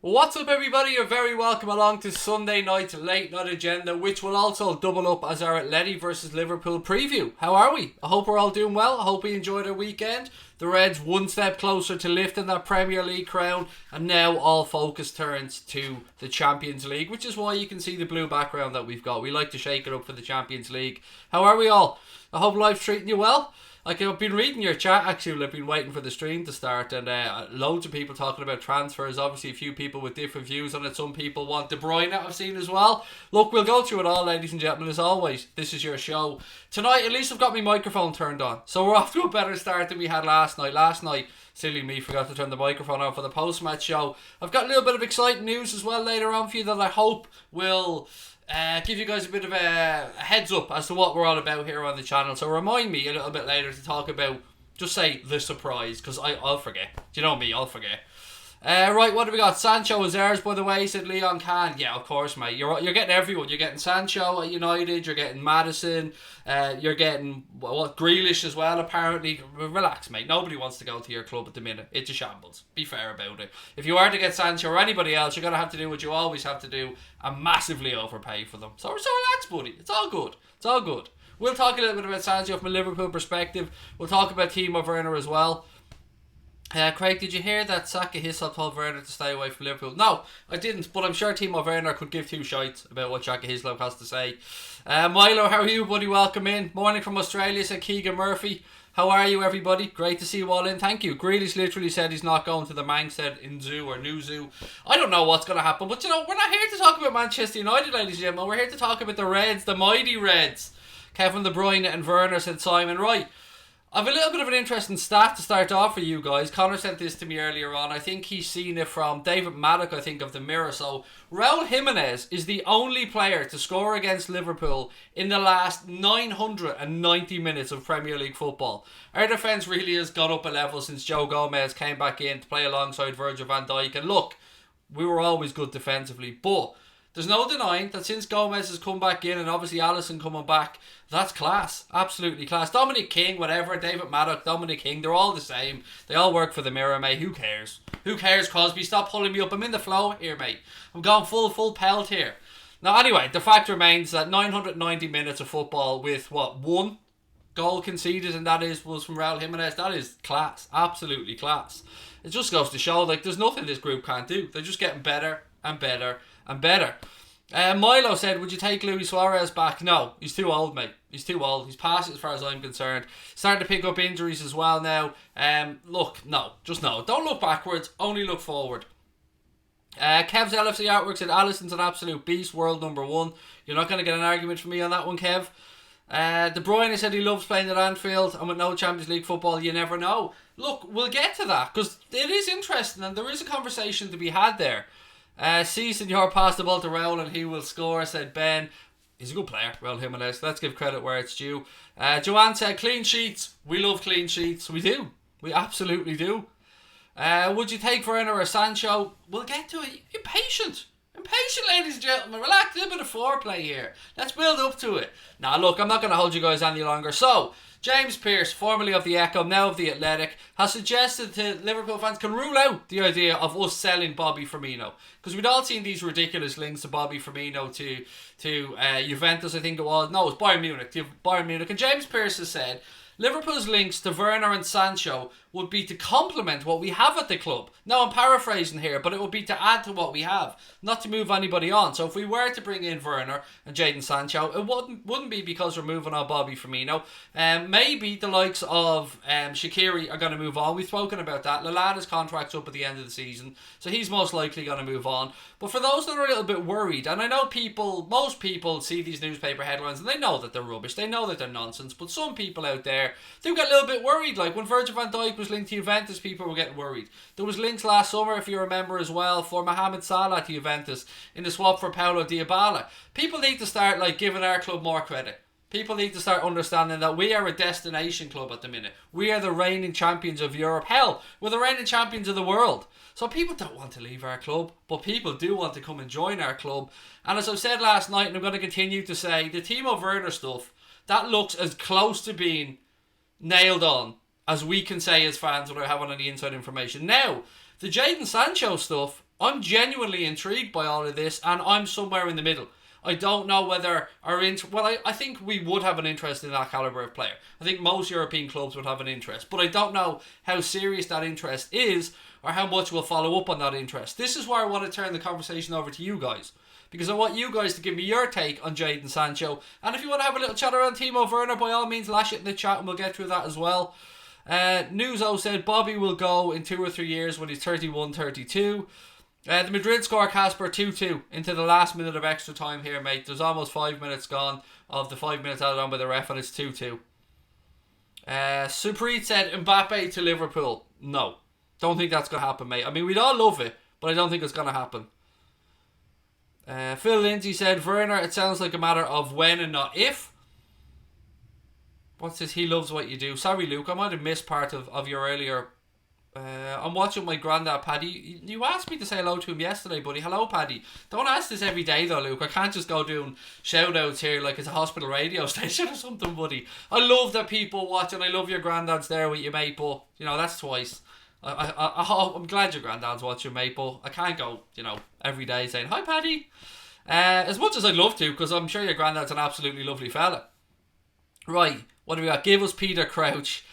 What's up, everybody? You're very welcome along to Sunday night's late night agenda, which will also double up as our Atleti versus Liverpool preview. How are we? I hope we're all doing well. I hope we enjoyed our weekend. The Reds one step closer to lifting that Premier League crown, and now all focus turns to the Champions League, which is why you can see the blue background that we've got. We like to shake it up for the Champions League. How are we all? I hope life's treating you well. Like, I've been reading your chat, actually. I've been waiting for the stream to start, and loads of people talking about transfers. Obviously, a few people with different views on it. Some people want De Bruyne, I've seen as well. Look, we'll go through it all, ladies and gentlemen. As always, this is your show. Tonight, at least I've got my microphone turned on, so we're off to a better start than we had last night. Last night, silly me, forgot to turn the microphone on for the post-match show. I've got a little bit of exciting news as well later on for you that I hope will give you guys a bit of a heads up as to what we're all about here on the channel. So remind me a little bit later to talk about, just say the surprise, because I'll forget. Do you know me? I'll forget. Right, what do we got? Sancho is ours, by the way, said Leon Khan. Yeah, of course, mate. You're getting everyone. You're getting Sancho at United. You're getting Maddison. You're getting Grealish as well, apparently. Relax, mate. Nobody wants to go to your club at the minute. It's a shambles. Be fair about it. If you are to get Sancho or anybody else, you're going to have to do what you always have to do and massively overpay for them. So relax, buddy. It's all good. It's all good. We'll talk a little bit about Sancho from a Liverpool perspective. We'll talk about Timo Werner as well. Craig, did you hear that Saka Hislop told Werner to stay away from Liverpool? No, I didn't, but I'm sure Timo Werner could give two shites about what Saka Hislop has to say. Milo, how are you, buddy? Welcome in. Morning from Australia, said Keegan Murphy. How are you, everybody? Great to see you all in. Thank you. Grealish literally said he's not going to the Manchester in zoo or new zoo. I don't know what's going to happen, but you know, we're not here to talk about Manchester United, ladies and gentlemen. We're here to talk about the Reds, the mighty Reds. Kevin De Bruyne and Werner, said Simon. Right. I've a little bit of an interesting stat to start off for you guys. Connor sent this to me earlier on. I think he's seen it from David Maddock, I think, of the Mirror. So, Raul Jimenez is the only player to score against Liverpool in the last 990 minutes of Premier League football. Our defence really has gone up a level since Joe Gomez came back in to play alongside Virgil van Dijk. And look, we were always good defensively, but there's no denying that since Gomez has come back in and obviously Alisson coming back, that's class. Absolutely class. Dominic King, whatever, David Maddock, Dominic King, they're all the same. They all work for the Mirror, mate. Who cares? Who cares, Crosby? Stop pulling me up. I'm in the flow here, mate. I'm going full pelt here. Now, anyway, the fact remains that 990 minutes of football with, one goal conceded, and was from Raul Jimenez. That is class. Absolutely class. It just goes to show, like, there's nothing this group can't do. They're just getting better and better and better. Milo said, would you take Luis Suarez back? No, he's too old, mate. He's too old. He's past it as far as I'm concerned. Starting to pick up injuries as well now. Look, no. Just no. Don't look backwards. Only look forward. Kev's LFC artwork said, Alisson's an absolute beast. World number one. You're not going to get an argument from me on that one, Kev. De Bruyne said he loves playing at Anfield, and with no Champions League football, you never know. Look, we'll get to that, because it is interesting, and there is a conversation to be had there. See, Senor, pass the ball to Raul and he will score, said Ben. He's a good player, Raul Jimenez. Let's give credit where it's due. Joanne said, clean sheets. We love clean sheets. We do. We absolutely do. Would you take Werner or Sancho? We'll get to it. Impatient, ladies and gentlemen. Relax, a little bit of foreplay here. Let's build up to it. Now, look, I'm not going to hold you guys any longer. So, James Pearce, formerly of the Echo, now of the Athletic, has suggested to Liverpool fans can rule out the idea of us selling Bobby Firmino. Because we'd all seen these ridiculous links to Bobby Firmino to Juventus, I think it was. No, it was Bayern Munich. And James Pearce has said Liverpool's links to Werner and Sancho would be to complement what we have at the club. Now, I'm paraphrasing here, but it would be to add to what we have, not to move anybody on. So if we were to bring in Werner and Jadon Sancho, it wouldn't be because we're moving on Bobby Firmino. Maybe the likes of Shaqiri are going to move on. We've spoken about that. Lallana's contract's up at the end of the season, so he's most likely going to move on. But for those that are a little bit worried, and I know most people see these newspaper headlines and they know that they're rubbish, they know that they're nonsense, but some people out there do get a little bit worried. Like when Virgil van Dijk was linked to Juventus, people were getting worried. There was links last summer, if you remember as well, for Mohamed Salah to Juventus in the swap for Paulo Dybala. People need to start giving our club more credit. People need to start understanding that we are a destination club at the minute. We are the reigning champions of Europe. Hell, we're the reigning champions of the world. So people don't want to leave our club, but people do want to come and join our club. And as I said last night, and I'm going to continue to say, the Timo Werner stuff, that looks as close to being nailed on as we can say as fans without having any inside information. Now, the Jadon Sancho stuff, I'm genuinely intrigued by all of this, and I'm somewhere in the middle. I don't know whether I think we would have an interest in that calibre of player. I think most European clubs would have an interest, but I don't know how serious that interest is or how much we'll follow up on that interest. This is where I want to turn the conversation over to you guys, because I want you guys to give me your take on Jadon Sancho, and if you want to have a little chat around Timo Werner, by all means lash it in the chat and we'll get through that as well. Newso said Bobby will go in 2 or 3 years when he's 31, 32. The Madrid score, Casper, 2-2 into the last minute of extra time here, mate. There's almost 5 minutes gone of the 5 minutes added on by the ref, and it's 2-2. Supreet said Mbappe to Liverpool. No, don't think that's going to happen, mate. I mean, we'd all love it, but I don't think it's going to happen. Phil Lindsay said Werner, it sounds like a matter of when and not if. What's this? He loves what you do. Sorry, Luke, I might have missed part of your earlier... I'm watching my granddad Paddy. You asked me to say hello to him yesterday, buddy. Hello, Paddy. Don't ask this every day though, Luke. I can't just go doing shout outs here like it's a hospital radio station or something, buddy. I love that people watch, and I love your granddad's there with you, mate, but you know, that's twice. I'm glad your granddad's watching, mate, but I can't go, you know, every day saying hi, Paddy. As much as I'd love to, because I'm sure your granddad's an absolutely lovely fella. Right, what do we got? Give us Peter Crouch.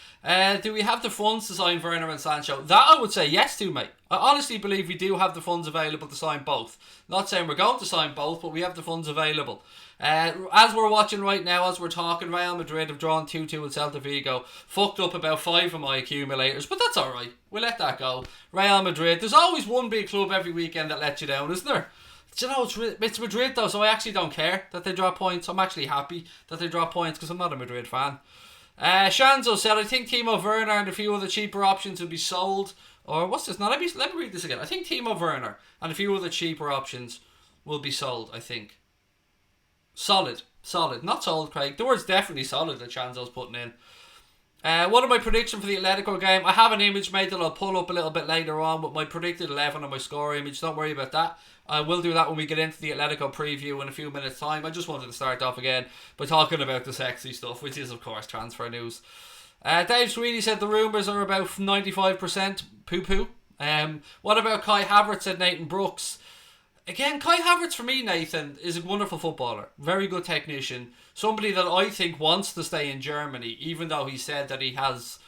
Do we have the funds to sign Werner and Sancho? That I would say yes to, mate. I honestly believe we do have the funds available to sign both. Not saying we're going to sign both, but we have the funds available. As we're watching right now, as we're talking, Real Madrid have drawn 2-2 with Celta Vigo. Fucked up about 5 of my accumulators, but that's alright. We'll let that go. Real Madrid. There's always one big club every weekend that lets you down, isn't there? Do you know, it's Madrid though, so I actually don't care that they draw points. I'm actually happy that they draw points because I'm not a Madrid fan. Shanzo said, I think Timo Werner and a few other cheaper options will be sold. Or what's this? Now let me read this again. I think Timo Werner and a few other cheaper options will be sold, I think. Solid. Not sold, Craig. The word's definitely solid that Shanzo's putting in. What are my predictions for the Atletico game? I have an image made that I'll pull up a little bit later on with my predicted 11 and my score image. Don't worry about that. I will do that when we get into the Atletico preview in a few minutes time. I just wanted to start off again by talking about the sexy stuff, which is of course transfer news. Dave Sweeney said the rumours are about 95% poo-poo. What about Kai Havertz, said Nathan Brooks. Again, Kai Havertz for me, Nathan, is a wonderful footballer. Very good technician. Somebody that I think wants to stay in Germany, even though he said that he has...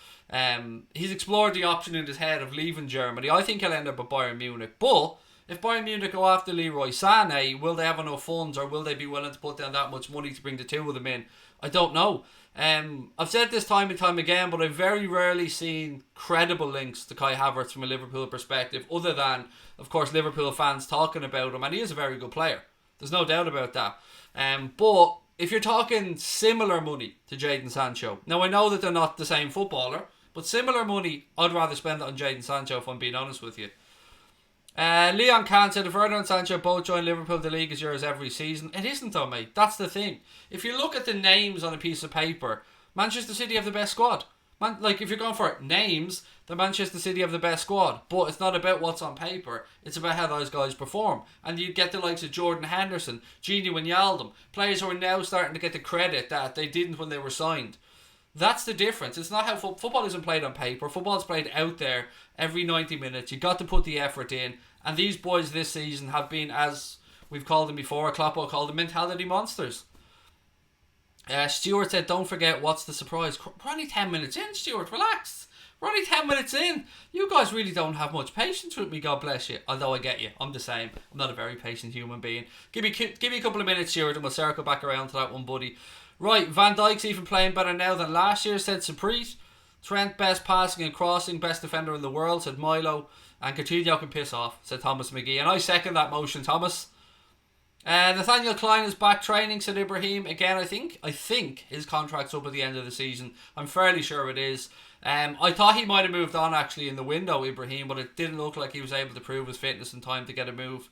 he's explored the option in his head of leaving Germany. I think he'll end up at Bayern Munich. But if Bayern Munich go after Leroy Sané, will they have enough funds, or will they be willing to put down that much money to bring the two of them in? I don't know. I've said this time and time again, but I've very rarely seen credible links to Kai Havertz from a Liverpool perspective, other than, of course, Liverpool fans talking about him, and he is a very good player. There's no doubt about that. But if you're talking similar money to Jadon Sancho, now I know that they're not the same footballer, but similar money, I'd rather spend it on Jadon Sancho, if I'm being honest with you. Leon Kahn said, if Werner and Sancho both join Liverpool, the league is yours every season. It isn't though, mate. That's the thing. If you look at the names on a piece of paper, Manchester City have the best squad. Like, if you're going for names, the Manchester City have the best squad. But it's not about what's on paper. It's about how those guys perform. And you get the likes of Jordan Henderson, Gini Wijnaldum, players who are now starting to get the credit that they didn't when they were signed. That's the difference. It's not how football isn't played on paper. Football's played out there every 90 minutes. You got to put the effort in. And these boys this season have been, as we've called them before, Klopp will call them mentality monsters. Stuart said, don't forget what's the surprise. We're only 10 minutes in, Stuart. Relax. We're only 10 minutes in. You guys really don't have much patience with me, God bless you. Although I get you. I'm the same. I'm not a very patient human being. Give me a couple of minutes, Stuart, and we'll circle back around to that one, buddy. Right, Van Dijk's even playing better now than last year, said Supreet. Trent, best passing and crossing, best defender in the world, said Milo. And Coutinho can piss off, said Thomas McGee. And I second that motion, Thomas. Nathaniel Klein is back training, said Ibrahim. Again, I think his contract's up at the end of the season. I'm fairly sure it is. I thought he might have moved on actually in the window, Ibrahim, but it didn't look like he was able to prove his fitness in time to get a move.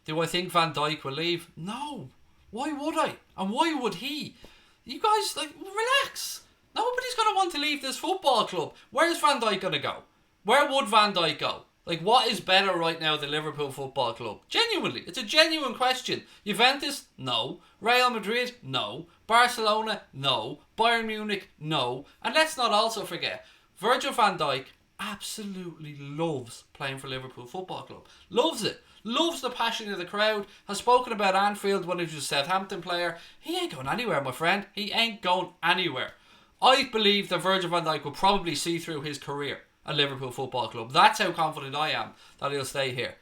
Do I think Van Dijk will leave? No. Why would I? And why would he? You guys, relax. Nobody's going to want to leave this football club. Where's Van Dijk going to go? Where would Van Dijk go? What is better right now than Liverpool Football Club? Genuinely, it's a genuine question. Juventus? No. Real Madrid? No. Barcelona? No. Bayern Munich? No. And let's not also forget, Virgil van Dijk absolutely loves playing for Liverpool Football Club. Loves it. Loves the passion of the crowd. Has spoken about Anfield when he was a Southampton player. He ain't going anywhere, my friend. He ain't going anywhere. I believe that Virgil van Dijk will probably see through his career at Liverpool Football Club. That's how confident I am that he'll stay here.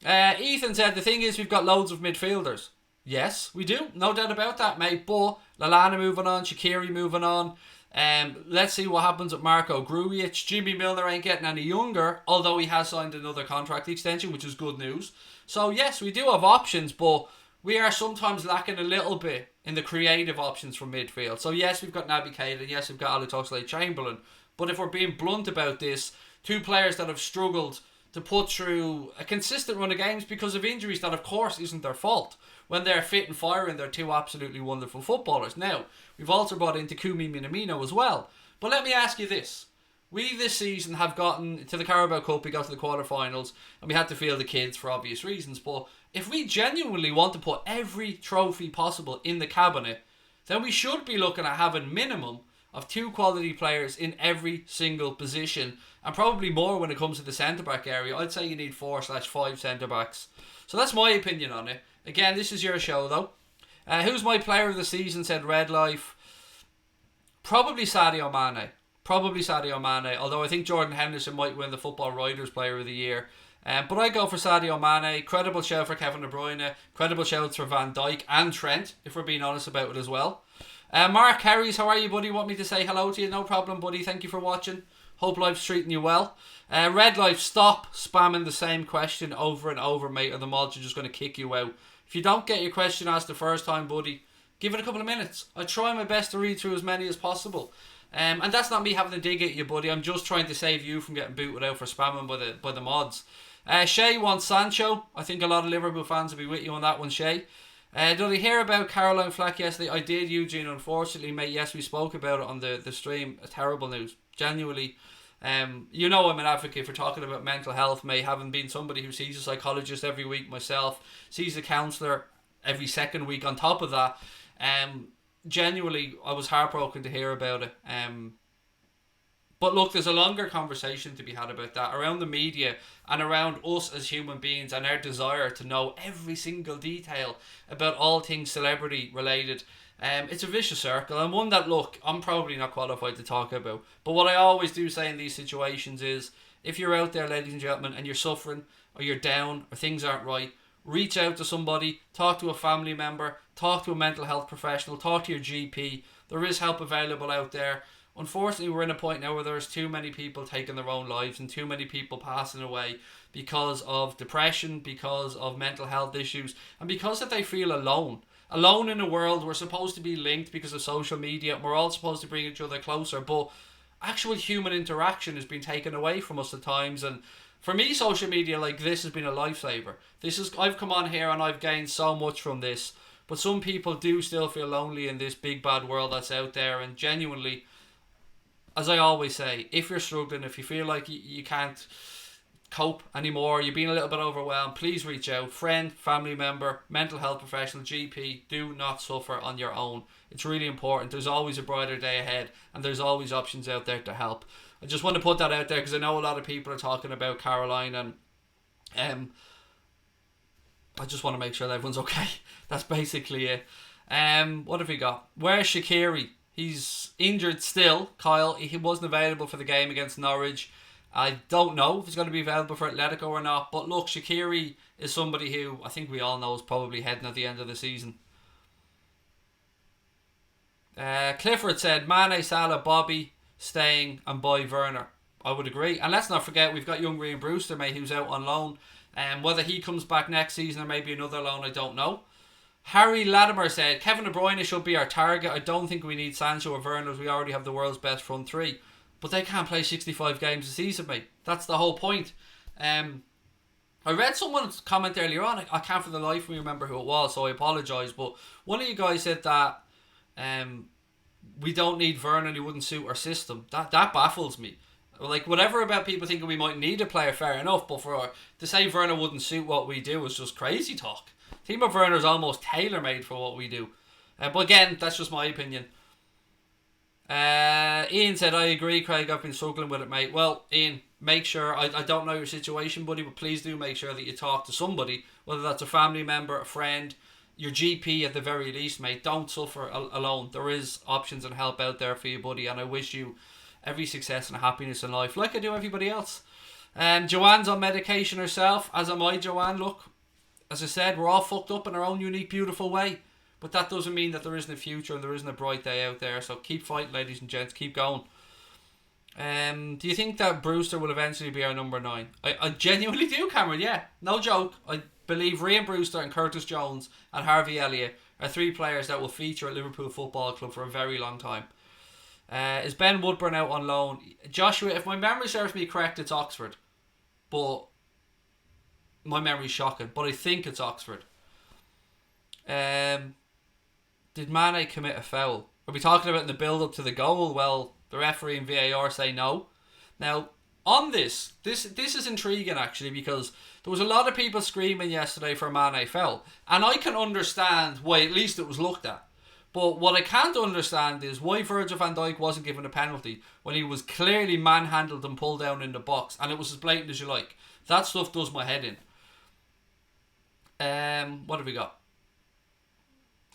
Ethan said, the thing is we've got loads of midfielders. Yes, we do. No doubt about that, mate. But Lallana moving on, Shaqiri moving on. Let's see what happens with Marco Grujic. Jimmy Milner ain't getting any younger, although he has signed another contract extension, which is good news. So yes, we do have options, but we are sometimes lacking a little bit in the creative options from midfield. So yes, we've got Naby Keita, yes, we've got Alex Oxlade-Chamberlain, but if we're being blunt about this, two players that have struggled to put through a consistent run of games because of injuries that of course isn't their fault. When they're fit and firing, they're two absolutely wonderful footballers. Now, we've also brought in Takumi Minamino as well. But let me ask you this. We this season have gotten to the Carabao Cup, we got to the quarterfinals, and we had to field the kids for obvious reasons. But if we genuinely want to put every trophy possible in the cabinet, then we should be looking at having minimum of 2 quality players in every single position, and probably more when it comes to the centre-back area. I'd say you need 4/5 centre-backs. So that's my opinion on it. Again, this is your show though. Who's my player of the season, said Red Life. Probably Sadio Mane. Although I think Jordan Henderson might win the Football Writers Player of the Year. But I go for Sadio Mane. Credible shout for Kevin De Bruyne. Credible shouts for Van Dijk and Trent, if we're being honest about it as well. Mark Harries, how are you, buddy? Want me to say hello to you? No problem, buddy. Thank you for watching. Hope life's treating you well. Red Life, stop spamming the same question over and over, mate, or the mods are just going to kick you out. If you don't get your question asked the first time, buddy, give it a couple of minutes. I try my best to read through as many as possible. And that's not me having to dig at you, buddy. I'm just trying to save you from getting booted out for spamming by the mods. Shay wants Sancho. I think a lot of Liverpool fans will be with you on that one, Shay. Did I hear about Caroline Flack yesterday? I did, Eugene, unfortunately, mate. Yes, we spoke about it on the stream. Terrible news. Genuinely. You know I'm an advocate for talking about mental health, mate. Having been somebody who sees a psychologist every week myself, sees a counsellor every second week on top of that. Genuinely, I was heartbroken to hear about it. But look, there's a longer conversation to be had about that around the media and around us as human beings and our desire to know every single detail about all things celebrity related. It's a vicious circle, and one that, look, I'm probably not qualified to talk about. But what I always do say in these situations is, if you're out there, ladies and gentlemen, and you're suffering or you're down or things aren't right, reach out to somebody, talk to a family member, talk to a mental health professional, talk to your GP. There is help available out there. Unfortunately, we're in a point now where there's too many people taking their own lives and too many people passing away because of depression, because of mental health issues, and because that they feel alone. Alone in a world we're supposed to be linked because of social media. We're all supposed to bring each other closer, but actual human interaction has been taken away from us at times. And for me, social media like this has been a lifesaver. I've come on here and I've gained so much from this, but some people do still feel lonely in this big bad world that's out there. And genuinely, as I always say, if you're struggling, if you feel like you can't cope anymore, you're being a little bit overwhelmed, please reach out. Friend, family member, mental health professional, GP. Do not suffer on your own. It's really important. There's always a brighter day ahead, and there's always options out there to help. I just want to put that out there because I know a lot of people are talking about Caroline, and I just want to make sure that everyone's okay. That's basically it. What have we got? Where's Shaqiri? He's injured still, Kyle. He wasn't available for the game against Norwich. I don't know if he's going to be available for Atletico or not. But look, Shaqiri is somebody who I think we all know is probably heading at the end of the season. Clifford said, Mane, Salah, Bobby, staying and buy Werner. I would agree. And let's not forget, we've got young Ryan Brewster, mate, who's out on loan. Whether he comes back next season or maybe another loan, I don't know. Harry Latimer said, Kevin De Bruyne should be our target. I don't think we need Sancho or Werner, as we already have the world's best front three. But they can't play 65 games a season, mate. That's the whole point. I read someone's comment earlier on. I can't for the life of me remember who it was, so I apologise. But one of you guys said that we don't need Werner and he wouldn't suit our system. That baffles me. Like, whatever about people thinking we might need a player, fair enough. But to say Werner wouldn't suit what we do is just crazy talk. Timo Werner's almost tailor-made for what we do. But again, that's just my opinion. Ian said, I agree, Craig, I've been struggling with it, mate. Well, Ian, make sure, I don't know your situation, buddy, but please do make sure that you talk to somebody, whether that's a family member, a friend, your GP at the very least, mate. Don't suffer alone. There is options and help out there for you, buddy, and I wish you every success and happiness in life, like I do everybody else. Joanne's on medication herself, as am I, Joanne. Look, as I said, we're all fucked up in our own unique, beautiful way. But that doesn't mean that there isn't a future and there isn't a bright day out there. So keep fighting, ladies and gents. Keep going. Do you think that Brewster will eventually be our number 9? I genuinely do, Cameron. Yeah, no joke. I believe Ryan Brewster and Curtis Jones and Harvey Elliott are 3 players that will feature at Liverpool Football Club for a very long time. Is Ben Woodburn out on loan? Joshua, if my memory serves me correct, it's Oxford. But my memory's shocking. But I think it's Oxford. Did Mane commit a foul? Are we talking about in the build-up to the goal? Well, the referee and VAR say no. Now, on this is intriguing actually, because there was a lot of people screaming yesterday for Mane foul. And I can understand why at least it was looked at. But what I can't understand is why Virgil van Dijk wasn't given a penalty when he was clearly manhandled and pulled down in the box, and it was as blatant as you like. That stuff does my head in. What have we got?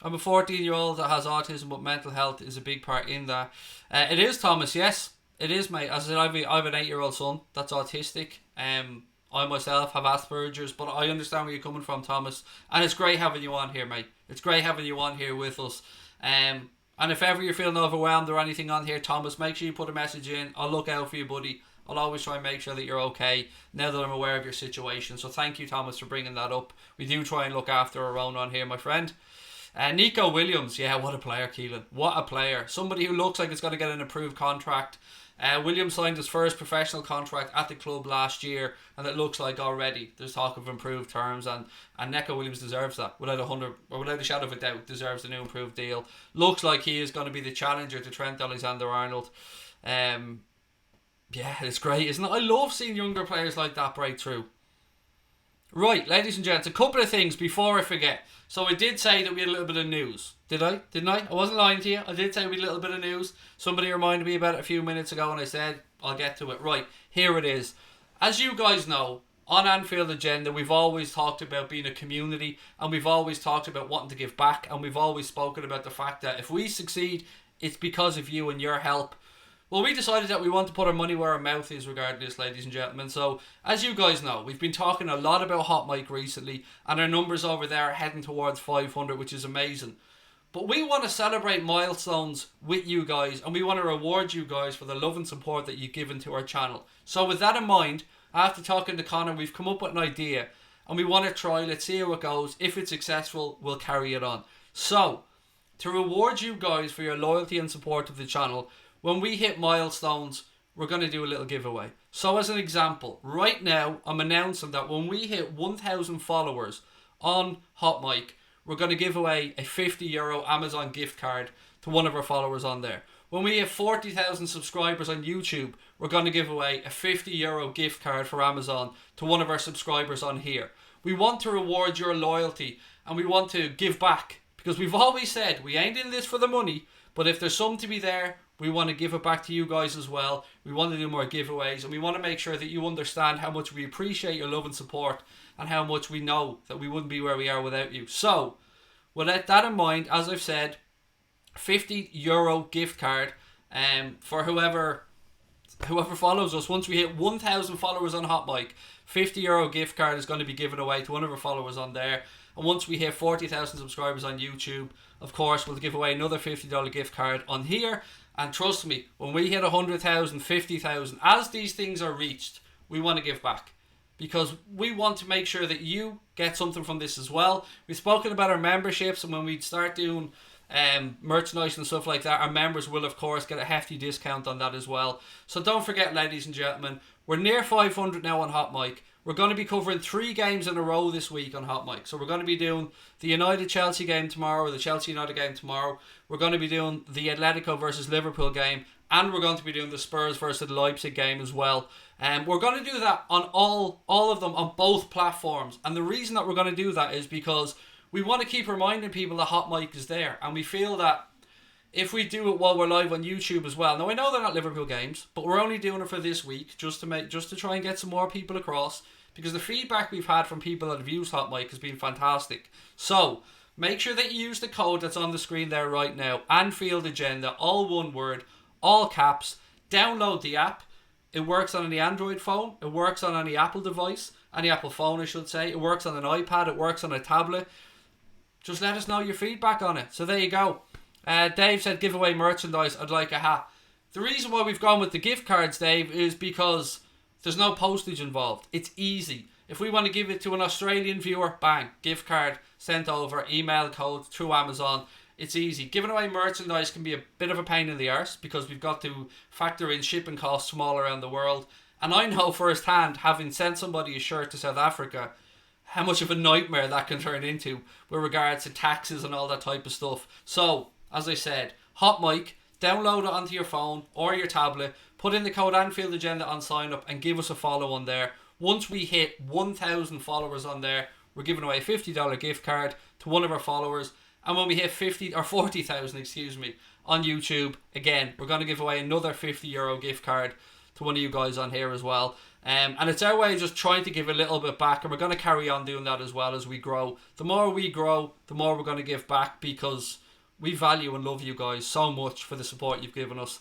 I'm a 14-year-old that has autism, but mental health is a big part in that. It is, Thomas, yes. It is, mate. As I said, I have an 8-year-old son that's autistic. I myself have Asperger's, but I understand where you're coming from, Thomas. And it's great having you on here, mate. It's great having you on here with us. And if ever you're feeling overwhelmed or anything on here, Thomas, make sure you put a message in. I'll look out for you, buddy. I'll always try and make sure that you're okay now that I'm aware of your situation. So thank you, Thomas, for bringing that up. We do try and look after our own on here, my friend. Nico Williams, yeah, what a player, Keelan. What a player. Somebody who looks like it's going to get an approved contract. Williams signed his first professional contract at the club last year, and it looks like already there's talk of improved terms, and Nico Williams deserves that without a shadow of a doubt. Deserves the new improved deal. Looks like he is going to be the challenger to Trent Alexander-Arnold. Yeah, it's great, isn't it? I love seeing younger players like that break through. Right, ladies and gents, a couple of things before I forget. So I did say that we had a little bit of news. Did I? Didn't I? I wasn't lying to you. I did say we had a little bit of news. Somebody reminded me about it a few minutes ago and I said, I'll get to it. Right, here it is. As you guys know, on Anfield Agenda, we've always talked about being a community, and we've always talked about wanting to give back, and we've always spoken about the fact that if we succeed, it's because of you and your help. Well, we decided that we want to put our money where our mouth is regarding this, ladies and gentlemen. So, as you guys know, we've been talking a lot about Hot Mic recently, and our numbers over there are heading towards 500, which is amazing. But we want to celebrate milestones with you guys, and we want to reward you guys for the love and support that you've given to our channel. So, with that in mind, after talking to Connor, we've come up with an idea, and we want to try. Let's see how it goes. If it's successful, we'll carry it on. So, to reward you guys for your loyalty and support of the channel, when we hit milestones, we're going to do a little giveaway. So as an example, right now, I'm announcing that when we hit 1,000 followers on Hot Mic, we're going to give away a €50 Amazon gift card to one of our followers on there. When we hit 40,000 subscribers on YouTube, we're going to give away a €50 gift card for Amazon to one of our subscribers on here. We want to reward your loyalty, and we want to give back, because we've always said we ain't in this for the money, but if there's something to be there, we want to give it back to you guys as well. We want to do more giveaways, and we want to make sure that you understand how much we appreciate your love and support, and how much we know that we wouldn't be where we are without you. So, with that in mind, as I've said, €50 gift card for whoever follows us. Once we hit 1,000 followers on Hot Mic, €50 gift card is going to be given away to one of our followers on there. And once we hit 40,000 subscribers on YouTube, of course, we'll give away another $50 gift card on here. And trust me, when we hit 100,000, 50,000, as these things are reached, we want to give back. Because we want to make sure that you get something from this as well. We've spoken about our memberships, and when we start doing merchandise and stuff like that, our members will, of course, get a hefty discount on that as well. So don't forget, ladies and gentlemen, we're near 500 now on Hot Mic. We're going to be covering 3 games in a row this week on Hot Mic. So we're going to be doing the United-Chelsea game tomorrow, or the Chelsea-United game tomorrow. We're going to be doing the Atletico versus Liverpool game, and we're going to be doing the Spurs versus the Leipzig game as well. We're going to do that on all of them on both platforms. And the reason that we're going to do that is because we want to keep reminding people that Hot Mic is there, and we feel that if we do it while we're live on YouTube as well. Now I know they're not Liverpool games, but we're only doing it for this week just to try and get some more people across, because the feedback we've had from people that have used Hot Mic has been fantastic. So make sure that you use the code that's on the screen there right now, Anfield Agenda, all one word, all caps. Download the app. It works on any Android phone. It works on any Apple device, any Apple phone I should say. It works on an iPad. It works on a tablet. Just let us know your feedback on it. So there you go. Dave said giveaway merchandise. I'd like a hat. The reason why we've gone with the gift cards, Dave, is because there's no postage involved. It's easy. If we want to give it to an Australian viewer, bang, gift card sent over, email code through Amazon. It's easy. Giving away merchandise can be a bit of a pain in the arse because we've got to factor in shipping costs from all around the world. And I know firsthand, having sent somebody a shirt to South Africa, how much of a nightmare that can turn into with regards to taxes and all that type of stuff. So, as I said, Hot Mic, download it onto your phone or your tablet, put in the code Anfield Agenda on sign up and give us a follow on there. Once we hit 1,000 followers on there, we're giving away a $50 gift card to one of our followers. And when we hit 40,000, on YouTube, again, we're going to give away another €50 gift card to one of you guys on here as well. And it's our way of just trying to give a little bit back, and we're going to carry on doing that as well as we grow. The more we grow, the more we're going to give back, because we value and love you guys so much for the support you've given us.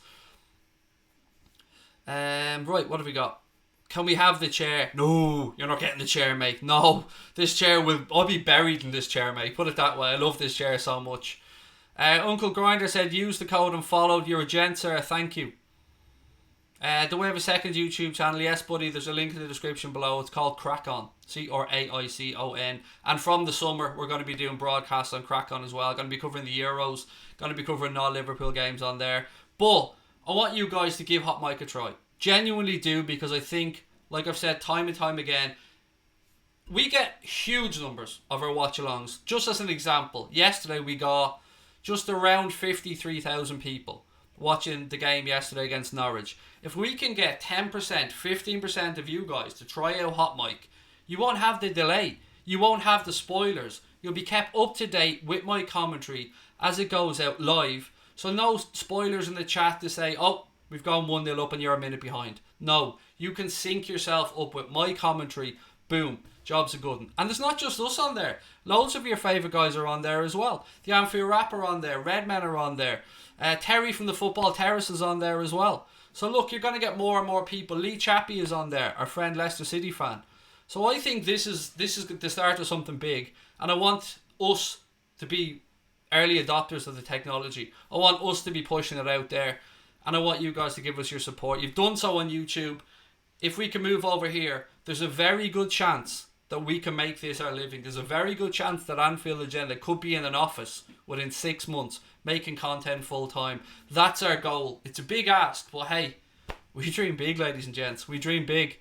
Right, what have we got? Can we have the chair? No, you're not getting the chair, mate. No, this chair I'll be buried in this chair, mate. Put it that way. I love this chair so much. Uncle Grinder said use the code and followed. You're a gent, sir. Thank you. Do we have a second YouTube channel? Yes, buddy. There's a link in the description below. It's called Crack On. CRAICON. And from the summer, we're going to be doing broadcasts on Crack On as well. Going to be covering the Euros. Going to be covering all Liverpool games on there. But I want you guys to give Hot Mic a try. Genuinely do, because I think, like I've said time and time again, we get huge numbers of our watch-alongs. Just as an example, yesterday we got just around 53,000 people watching the game yesterday against Norwich. If we can get 10%, 15% of you guys to try out Hot Mic, you won't have the delay. You won't have the spoilers. You'll be kept up to date with my commentary as it goes out live. So no spoilers in the chat to say, oh, we've gone 1-0 up and you're a minute behind. No, you can sync yourself up with my commentary. Boom, job's a good one. And there's not just us on there. Loads of your favourite guys are on there as well. The Anfield Rap are on there. Redmen are on there. Terry from the Football Terrace is on there as well. So look, you're going to get more and more people. Lee Chappie is on there, our friend Leicester City fan. So I think this is the start of something big. And I want us to be early adopters of the technology. I want us to be pushing it out there. And I want you guys to give us your support. You've done so on YouTube. If we can move over here, there's a very good chance that we can make this our living. There's a very good chance that Anfield Agenda could be in an office within 6 months, making content full time. That's our goal. It's a big ask, but hey, we dream big, ladies and gents. We dream big.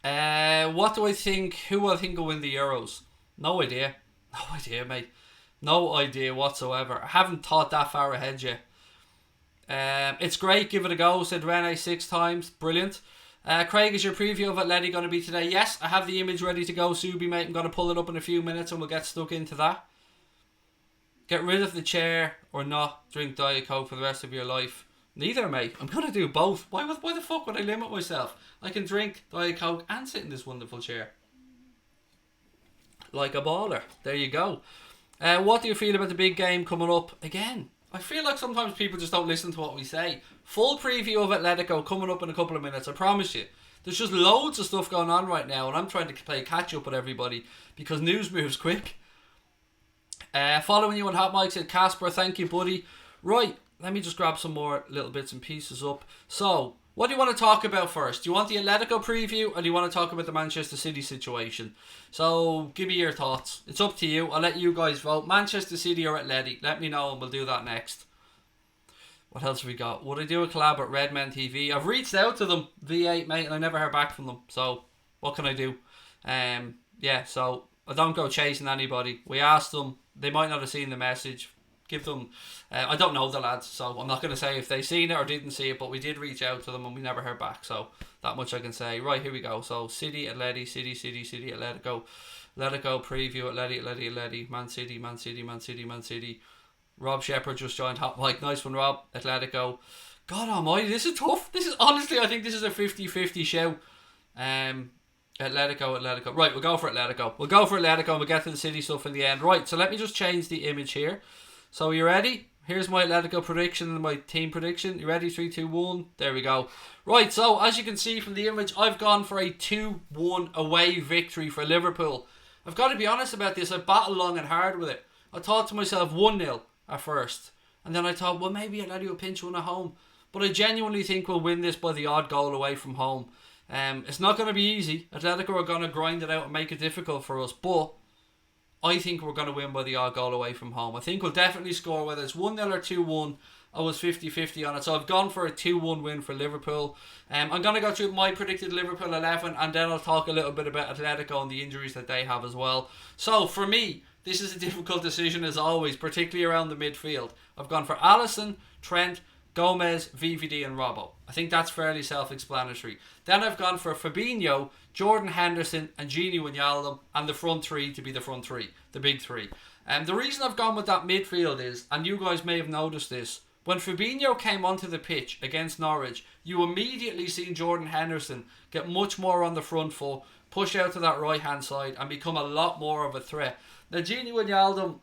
What do I think? Who I think will win the Euros? No idea. No idea, mate. No idea whatsoever. I haven't thought that far ahead yet. It's great, give it a go, said Rene 6 times. Brilliant. Craig, is your preview of Atleti going to be today? Yes, I have the image ready to go, Subi, mate. I'm going to pull it up in a few minutes and we'll get stuck into that. Get rid of the chair or not drink Diet Coke for the rest of your life. Neither, mate. I'm going to do both. Why the fuck would I limit myself? I can drink Diet Coke and sit in this wonderful chair. Like a baller. There you go. What do you feel about the big game coming up? Again, I feel like sometimes people just don't listen to what we say. Full preview of Atletico coming up in a couple of minutes, I promise you. There's just loads of stuff going on right now and I'm trying to play catch up with everybody because news moves quick. Following you on Hot Mic said Casper, thank you, buddy. Right, let me just grab some more little bits and pieces up. So, what do you want to talk about first? Do you want the Atletico preview or do you want to talk about the Manchester City situation? So, give me your thoughts. It's up to you. I'll let you guys vote. Manchester City or Atleti? Let me know and we'll do that next. What else have we got? Would I do a collab at Redmen TV? I've reached out to them, V8, mate, and I never heard back from them. So, what can I do? Yeah, so I don't go chasing anybody. We asked them. They might not have seen the message. Give them... I don't know the lads, so I'm not going to say if they seen it or didn't see it, but we did reach out to them and we never heard back. So, that much I can say. Right, here we go. So, City, Atleti, City, Atletico. Atletico preview, Atleti, Man City. Rob Shepherd just joined Hot Mike. Nice one, Rob. Atletico. God almighty, this is tough. This is honestly, I think this is a 50-50 show. Atletico. Right, we'll go for Atletico. And we'll get to the City stuff in the end. Right, so let me just change the image here. So you ready? Here's my Atletico prediction and my team prediction. You ready? 3, 2, 1. There we go. Right, so as you can see from the image, I've gone for a 2-1 away victory for Liverpool. I've got to be honest about this. I battled long and hard with it. I thought to myself 1-0 at first. And then I thought, well, maybe Atletico will pinch one at home. But I genuinely think we'll win this by the odd goal away from home. It's not going to be easy. Atletico are going to grind it out and make it difficult for us. But I think we're going to win by the odd goal away from home. I think we'll definitely score, whether it's 1-0 or 2-1. I was 50-50 on it. So I've gone for a 2-1 win for Liverpool. I'm going to go through my predicted Liverpool 11, and then I'll talk a little bit about Atletico and the injuries that they have as well. So for me, this is a difficult decision as always, particularly around the midfield. I've gone for Alisson, Trent, Gomez, VVD and Robbo. I think that's fairly self-explanatory. Then I've gone for Fabinho, Jordan Henderson and Gini Wijnaldum, and the front three to be the front three, the big three. And the reason I've gone with that midfield is, and you guys may have noticed this, when Fabinho came onto the pitch against Norwich, you immediately seen Jordan Henderson get much more on the front foot, push out to that right hand side and become a lot more of a threat. Now Gini Wijnaldum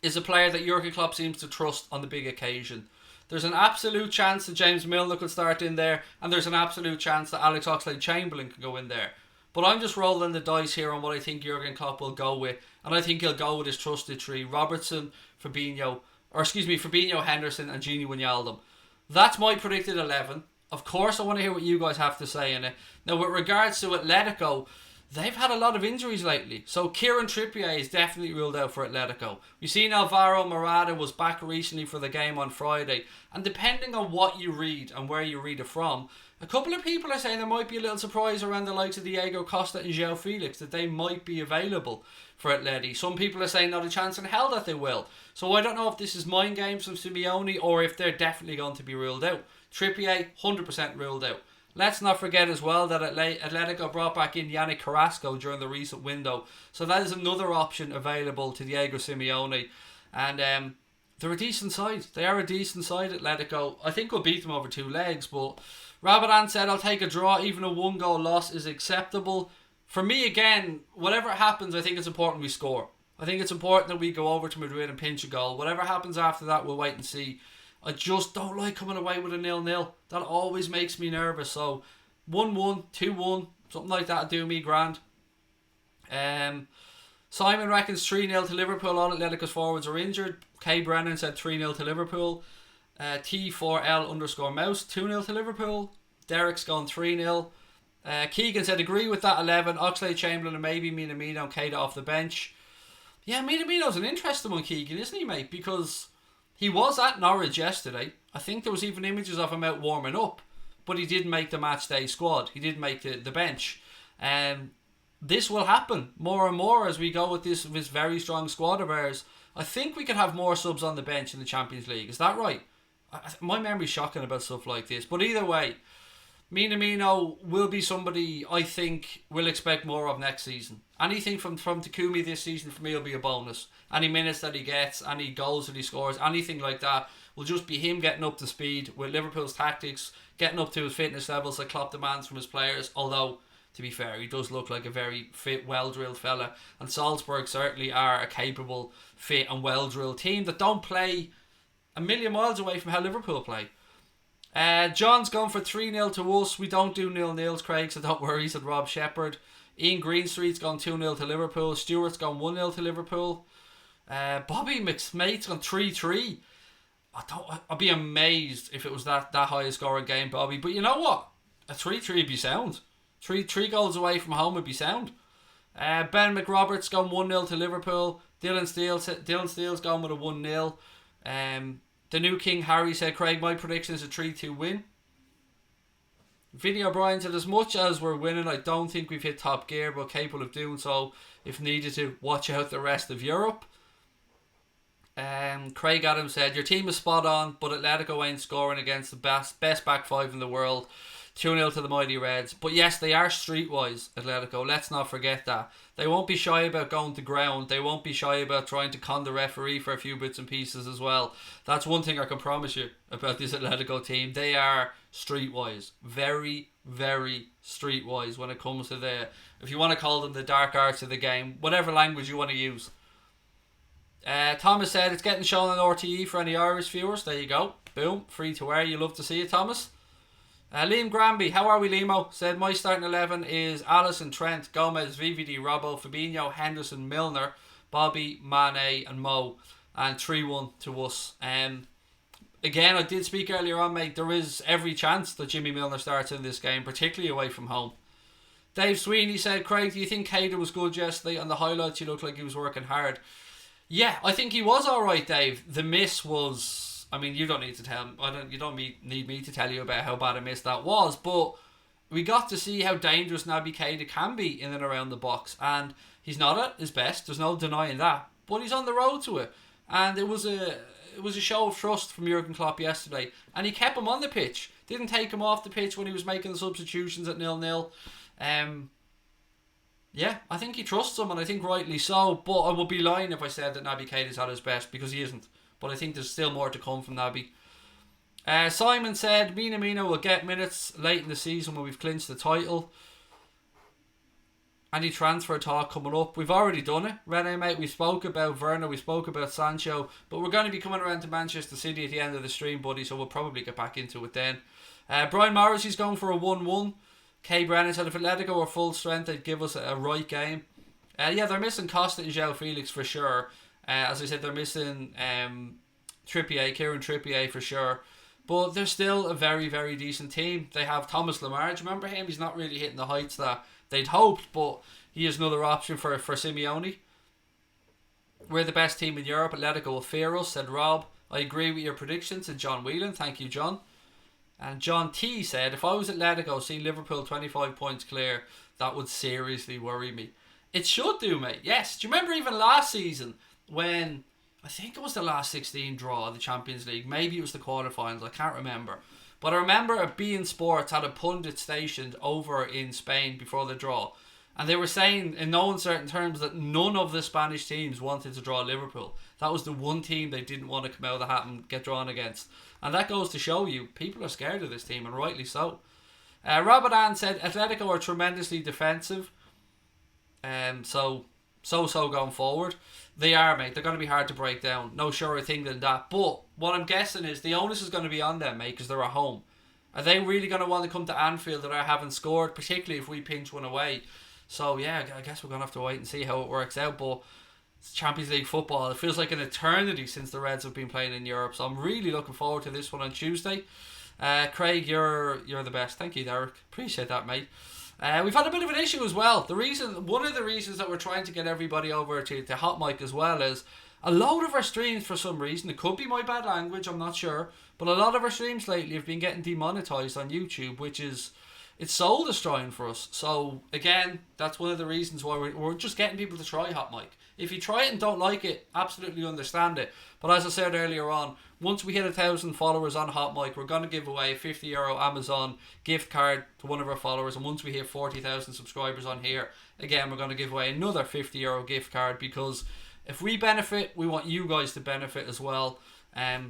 is a player that Jurgen Klopp seems to trust on the big occasion. There's an absolute chance that James Milner could start in there, and there's an absolute chance that Alex Oxlade-Chamberlain could go in there. But I'm just rolling the dice here on what I think Jurgen Klopp will go with, and I think he'll go with his trusted three: Fabinho, Henderson and Gini Wijnaldum. That's my predicted 11. Of course I want to hear what you guys have to say in it. Now with regards to Atletico, they've had a lot of injuries lately. So Kieran Trippier is definitely ruled out for Atletico. We've seen Alvaro Morata was back recently for the game on Friday. And depending on what you read and where you read it from, a couple of people are saying there might be a little surprise around the likes of Diego Costa and João Felix that they might be available for Atleti. Some people are saying not a chance in hell that they will. So I don't know if this is mind games from Simeone or if they're definitely going to be ruled out. Trippier, 100% ruled out. Let's not forget as well that Atletico brought back in Yannick Carrasco during the recent window. So that is another option available to Diego Simeone. And they're a decent side. They are a decent side, Atletico. I think we'll beat them over 2 legs. But Rabadan said, I'll take a draw. Even a 1-goal loss is acceptable. For me, again, whatever happens, I think it's important we score. I think it's important that we go over to Madrid and pinch a goal. Whatever happens after that, we'll wait and see. I just don't like coming away with a 0-0. That always makes me nervous. So 1-1, 2-1, something like that would do me grand. Simon reckons 3-0 to Liverpool. All Atletico's forwards are injured. K. Brennan said 3-0 to Liverpool. T4L_mouse 2-0 to Liverpool. Derek's gone 3-0. Keegan said agree with that 11. Oxlade-Chamberlain and maybe Minamino and Keita off the bench. Yeah, Minamino's an interesting one, Keegan, isn't he, mate? Because he was at Norwich yesterday. I think there was even images of him out warming up. But he didn't make the match day squad. He did make the bench. This will happen more and more as we go with this very strong squad of ours. I think we could have more subs on the bench in the Champions League. Is that right? My memory's shocking about stuff like this. But either way, Minamino will be somebody I think we'll expect more of next season. Anything from Takumi this season for me will be a bonus. Any minutes that he gets, any goals that he scores, anything like that will just be him getting up to speed with Liverpool's tactics, getting up to his fitness levels that Klopp demands from his players. Although, to be fair, he does look like a very fit, well-drilled fella. And Salzburg certainly are a capable, fit and well-drilled team that don't play a million miles away from how Liverpool play. John's gone for 3-0 to us. We don't do 0-0s, Craig, so don't worry, said Rob Shepherd. Ian Greenstreet's gone 2-0 to Liverpool. Stewart's gone 1-0 to Liverpool. Bobby McSmate's gone 3-3. I'd be amazed if it was that high a scoring game, Bobby. But you know what? A 3-3 would be sound. Three goals away from home would be sound. Ben McRoberts gone 1-0 to Liverpool. Dylan Steele's gone with a 1-0. The new King Harry said, Craig, my prediction is a 3-2 win. Vinny O'Brien said, as much as we're winning, I don't think we've hit top gear, but capable of doing so if needed to watch out the rest of Europe. Craig Adams said, your team is spot on, but Atletico ain't scoring against the best back five in the world. 2-0 to the mighty Reds. But yes, they are streetwise, Atletico. Let's not forget that. They won't be shy about going to ground. They won't be shy about trying to con the referee for a few bits and pieces as well. That's one thing I can promise you about this Atletico team. They are streetwise. Very, very streetwise when it comes to the, if you want to call them the dark arts of the game, whatever language you want to use. Thomas said it's getting shown on RTE for any Irish viewers. There you go. Boom. Free to air. You love to see it, Thomas. Liam Granby, how are we, Limo? Said my starting 11 is Alisson, Trent, Gomez, VVD, Robbo, Fabinho, Henderson, Milner, Bobby, Mane and Mo. And 3-1 to us. Again, I did speak earlier on, mate. There is every chance that Jimmy Milner starts in this game, particularly away from home. Dave Sweeney said, Craig, do you think Caden was good yesterday? On the highlights, he looked like he was working hard. Yeah, I think he was alright, Dave. The miss was... I mean, you don't need to tell... You don't need me to tell you about how bad a miss that was, but we got to see how dangerous Naby Keita can be in and around the box, and he's not at his best. There's no denying that, but he's on the road to it, and it was a show of trust from Jurgen Klopp yesterday, and he kept him on the pitch. Didn't take him off the pitch when he was making the substitutions at 0-0. Yeah, I think he trusts him, and I think rightly so, but I would be lying if I said that Naby Keita's at his best, because he isn't. But I think there's still more to come from Naby. Simon said Minamino will get minutes late in the season when we've clinched the title. Any transfer talk coming up? We've already done it, Rene, mate. We spoke about Werner, we spoke about Sancho, but we're going to be coming around to Manchester City at the end of the stream, buddy, so we'll probably get back into it then. Brian Morrissey's going for a 1-1. Kay Brennan said if Atletico were full strength, they'd give us a right game. Yeah, they're missing Costa and João Felix for sure. As I said, they're missing Kieran Trippier for sure. But they're still a very, very decent team. They have Thomas Lemar. Do you remember him? He's not really hitting the heights that they'd hoped, but he is another option for Simeone. We're the best team in Europe. Atletico will fear us, said Rob. I agree with your predictions, said John Whelan. Thank you, John. And John T said, if I was Atletico, seeing Liverpool 25 points clear, that would seriously worry me. It should do, mate. Yes. Do you remember even last season when, I think it was the last 16 draw of the Champions League, maybe it was the quarterfinals, I can't remember, but I remember a beIN Sports had a pundit stationed over in Spain before the draw, and they were saying in no uncertain terms that none of the Spanish teams wanted to draw Liverpool. That was the one team they didn't want to come out of the hat and get drawn against, and that goes to show you people are scared of this team, and rightly so. Robert Ann said Atletico are tremendously defensive, so going forward. They are, mate. They're going to be hard to break down. No surer thing than that. But what I'm guessing is the onus is going to be on them, mate, because they're at home. Are they really going to want to come to Anfield that I haven't scored, particularly if we pinch one away? So, yeah, I guess we're going to have to wait and see how it works out. But it's Champions League football. It feels like an eternity since the Reds have been playing in Europe. So I'm really looking forward to this one on Tuesday. Craig, you're the best. Thank you, Derek. Appreciate that, mate. We've had a bit of an issue as well. One of the reasons that we're trying to get everybody over to Hot Mic as well is a load of our streams, for some reason, it could be my bad language, I'm not sure, but a lot of our streams lately have been getting demonetized on YouTube, which is, it's soul destroying for us. So again, that's one of the reasons why we're just getting people to try Hot Mic. If you try it and don't like it, absolutely understand it. But as I said earlier on, once we hit 1,000 followers on Hot Mic, we're going to give away a €50 Amazon gift card to one of our followers. And once we hit 40,000 subscribers on here, again, we're going to give away another €50 gift card, because if we benefit, we want you guys to benefit as well.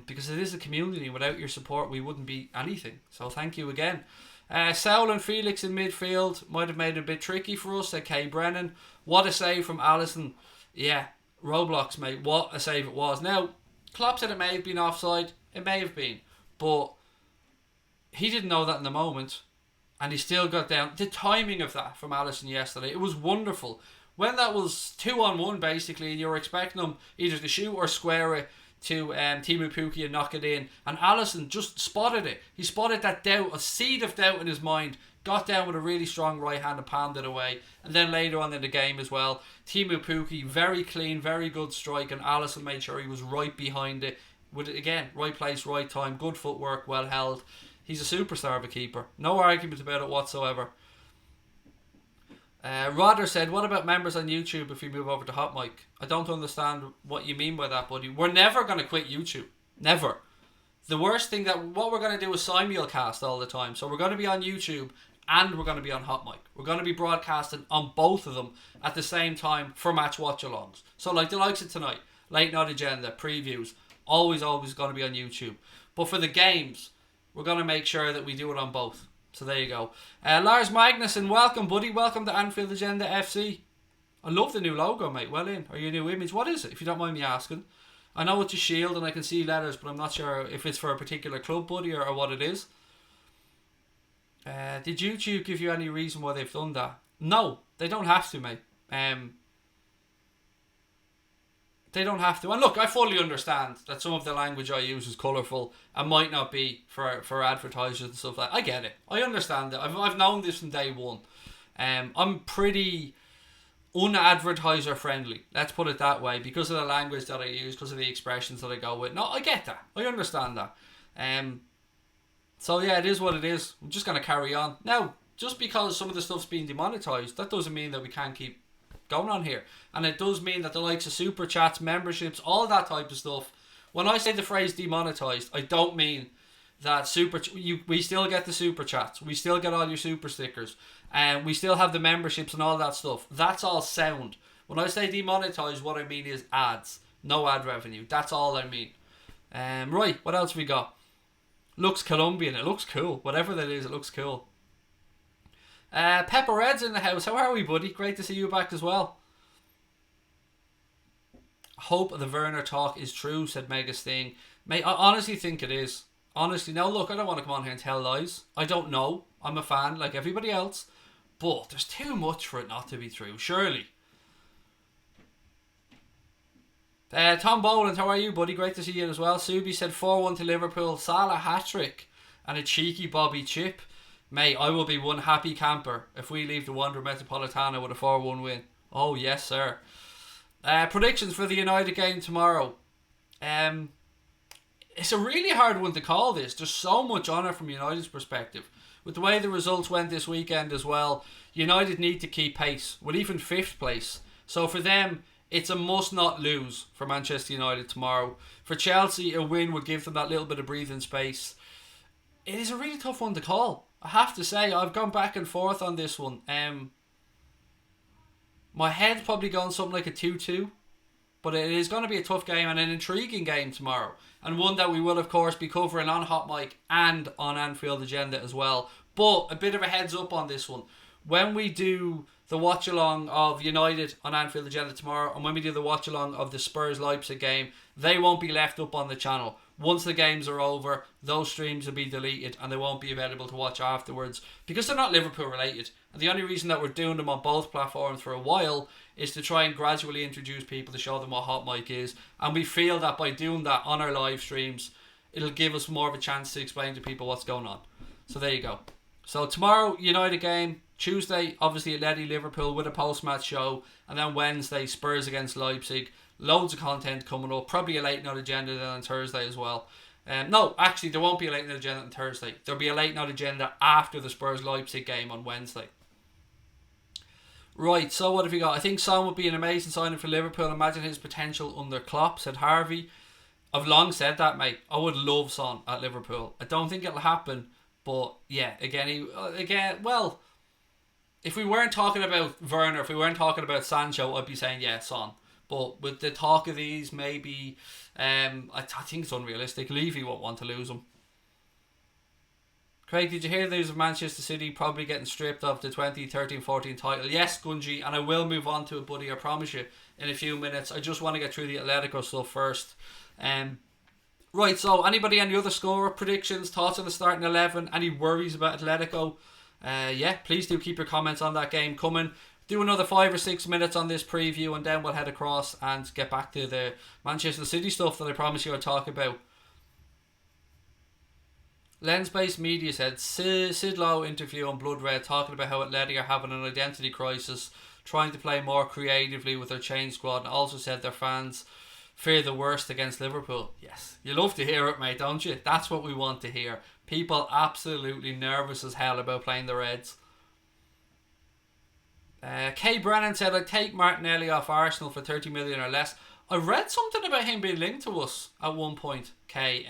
Because it is a community. Without your support, we wouldn't be anything. So thank you again. Saul and Felix in midfield might have made it a bit tricky for us, said Kay Brennan. What a save from Alisson. Yeah, Roblox, mate. What a save it was. Now, Klopp said it may have been offside. It may have been. But he didn't know that in the moment. And he still got down. The timing of that from Alisson yesterday, it was wonderful. When that was 2-on-1, basically, and you were expecting him either to shoot or square it to Timo Pukki and knock it in. And Alisson just spotted it. He spotted that doubt, a seed of doubt in his mind. Got down with a really strong right hand and palmed it away. And then later on in the game as well, Timo Pukki, very clean, very good strike, and Alisson made sure he was right behind it. With, again, right place, right time, good footwork, well held. He's a superstar of a keeper. No argument about it whatsoever. Rodder said, what about members on YouTube if we move over to Hot Mic? I don't understand what you mean by that, buddy. We're never going to quit YouTube. Never. The worst thing that what we're going to do is simulcast all the time. So we're going to be on YouTube and we're going to be on Hot Mic. We're going to be broadcasting on both of them at the same time for match watch-alongs. So like the likes of tonight, Late Night Agenda, previews, always going to be on YouTube. But for the games, we're going to make sure that we do it on both. So there you go. Lars Magnussen, welcome buddy. Welcome to Anfield Agenda FC. I love the new logo, mate. Well in. Or your new image. What is it, if you don't mind me asking? I know it's a shield and I can see letters, but I'm not sure if it's for a particular club, buddy, or what it is. Did YouTube give you any reason why they've done that? No, they don't have to, mate. They don't have to. And look, I fully understand that some of the language I use is colourful and might not be for advertisers and stuff like that. I get it. I understand it. I've known this from day one. I'm pretty unadvertiser friendly, let's put it that way, because of the language that I use, because of the expressions that I go with. No, I get that. I understand that. So yeah, it is what it is. I'm just going to carry on. Now, just because some of the stuff's being demonetised, that doesn't mean that we can't keep going on here. And it does mean that the likes of super chats, memberships, all that type of stuff, when I say the phrase demonetised, I don't mean that we still get the super chats, we still get all your super stickers, and we still have the memberships and all that stuff. That's all sound. When I say demonetised, what I mean is ads, no ad revenue. That's all I mean. Right, what else we got? Looks Colombian. It looks cool. Whatever that is, it looks cool. Pepper Red's in the house. How are we, buddy? Great to see you back as well. Hope the Werner talk is true, said Mega Sting. Mate, I honestly think it is. Honestly, now look, I don't want to come on here and tell lies. I don't know. I'm a fan like everybody else. But there's too much for it not to be true, surely. Tom Boland, how are you, buddy? Great to see you as well. Subi said 4-1 to Liverpool. Salah hat-trick and a cheeky Bobby chip. Mate, I will be one happy camper if we leave the Wanda Metropolitano with a 4-1 win. Oh, yes, sir. Predictions for the United game tomorrow. It's a really hard one to call this. There's so much on it from United's perspective. With the way the results went this weekend as well, United need to keep pace with even 5th place. So for them, it's a must not lose for Manchester United tomorrow. For Chelsea, a win would give them that little bit of breathing space. It is a really tough one to call. I have to say, I've gone back and forth on this one. My head's probably going something like a 2-2. But it is going to be a tough game and an intriguing game tomorrow. And one that we will, of course, be covering on Hot Mic and on Anfield Agenda as well. But a bit of a heads up on this one. When we do the watch-along of United on Anfield Agenda tomorrow, and when we do the watch-along of the Spurs-Leipzig game, they won't be left up on the channel. Once the games are over, those streams will be deleted and they won't be available to watch afterwards because they're not Liverpool related. And the only reason that we're doing them on both platforms for a while is to try and gradually introduce people to show them what Hot Mic is. And we feel that by doing that on our live streams, it'll give us more of a chance to explain to people what's going on. So there you go. So tomorrow, United game. Tuesday, obviously Atleti Liverpool with a post-match show. And then Wednesday, Spurs against Leipzig. Loads of content coming up. Probably a late night agenda then on Thursday as well. No, actually there won't be a late night agenda on Thursday. There'll be a late night agenda after the Spurs-Leipzig game on Wednesday. Right, so what have we got? I think Son would be an amazing signing for Liverpool. Imagine his potential under Klopp, said Harvey. I've long said that, mate. I would love Son at Liverpool. I don't think it'll happen, but yeah, well, if we weren't talking about Werner, if we weren't talking about Sancho, I'd be saying yeah, Son. But with the talk of these, maybe I think it's unrealistic. Levy won't want to lose him. Craig, did you hear the news of Manchester City probably getting stripped of the 2013-14 title? Yes, Gunji, and I will move on to it, buddy, I promise you, in a few minutes. I just want to get through the Atletico stuff first. Right, so anybody, any other score predictions, thoughts on the starting 11, any worries about Atletico? Yeah, please do keep your comments on that game coming. Do another 5 or 6 minutes on this preview and then we'll head across and get back to the Manchester City stuff that I promised you I'd talk about. Lens-based media said Sid Lowe interview on Blood Red talking about how Atleti are having an identity crisis, trying to play more creatively with their chain squad, and also said their fans fear the worst against Liverpool. Yes, you love to hear it, mate, don't you? That's what we want to hear. People absolutely nervous as hell about playing the Reds. Kay Brennan said I'd take Martinelli off Arsenal for 30 million or less. I read something about him being linked to us at one point, Kay.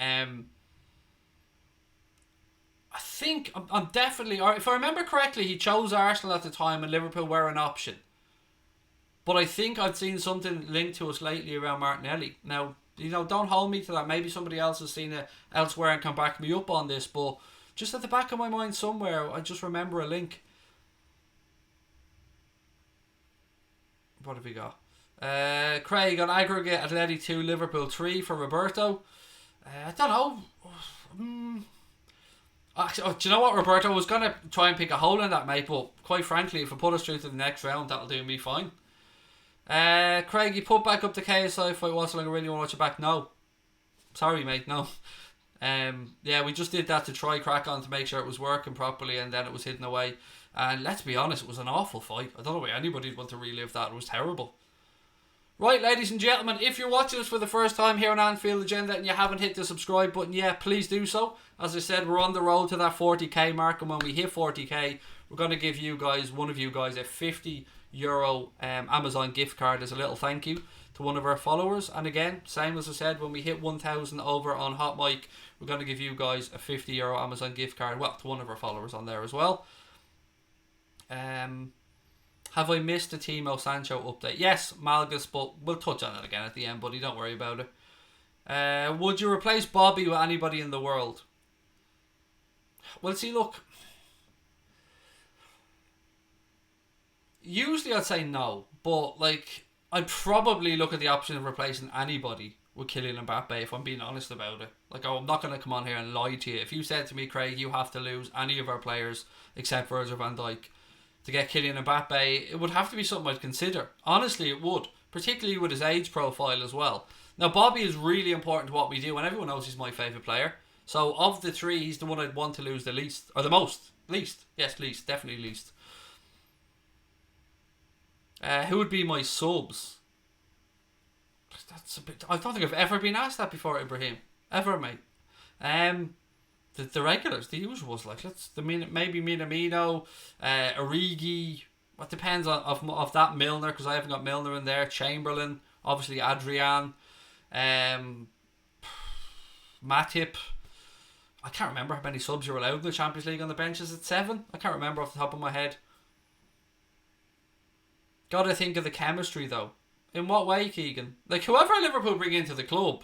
I think I'm definitely, or if I remember correctly, he chose Arsenal at the time and Liverpool were an option. But I think I've seen something linked to us lately around Martinelli. Now, don't hold me to that. Maybe somebody else has seen it elsewhere and can back me up on this. But just at the back of my mind somewhere, I just remember a link. What have we got? Craig on aggregate, Atleti 2, Liverpool 3 for Roberto. I don't know. Actually, do you know what, Roberto? I was going to try and pick a hole in that, mate. But quite frankly, if it put us through to the next round, that'll do me fine. Craig, you put back up the KSI fight Watchalong. I really want to watch it back. No. Sorry, mate, no. Yeah, we just did that to try crack on to make sure it was working properly, and then it was hidden away. And let's be honest, it was an awful fight. I don't know why anybody'd want to relive that. It was terrible. Right, ladies and gentlemen, if you're watching us for the first time here on Anfield Agenda and you haven't hit the subscribe button yet, please do so. As I said, we're on the road to that 40k mark, and when we hit 40k, we're going to give you guys, one of you guys, a €50 Amazon gift card as a little thank you to one of our followers. And again, same as I said, when we hit 1,000 over on Hot Mic, we're going to give you guys a €50 Amazon gift card, well, to one of our followers on there as well. Have I missed the Timo Sancho update? Yes, Malgus, but we'll touch on it again at the end, buddy. Don't worry about it. Would you replace Bobby with anybody in the world? Well, see, look. Usually I'd say no, but like I'd probably look at the option of replacing anybody with Kylian Mbappe if I'm being honest about it. Like, I'm not going to come on here and lie to you. If you said to me, Craig, you have to lose any of our players except Virgil van Dijk to get Kylian Mbappe, it would have to be something I'd consider. Honestly, it would. Particularly with his age profile as well. Now, Bobby is really important to what we do, and everyone knows he's my favourite player. So, of the three, he's the one I'd want to lose the least. Or the most. Least. Yes, least. Definitely least. Who would be my subs? That's a bit... I don't think I've ever been asked that before, Ibrahim. Ever, mate. The regulars, the usuals, like maybe Minamino, Origi. What depends on of that Milner, because I haven't got Milner in there. Chamberlain, obviously Adrian, Matip. I can't remember how many subs you're allowed in the Champions League on the bench. Is it 7? I can't remember off the top of my head. Gotta think of the chemistry though. In what way, Keegan? Like, whoever Liverpool bring into the club,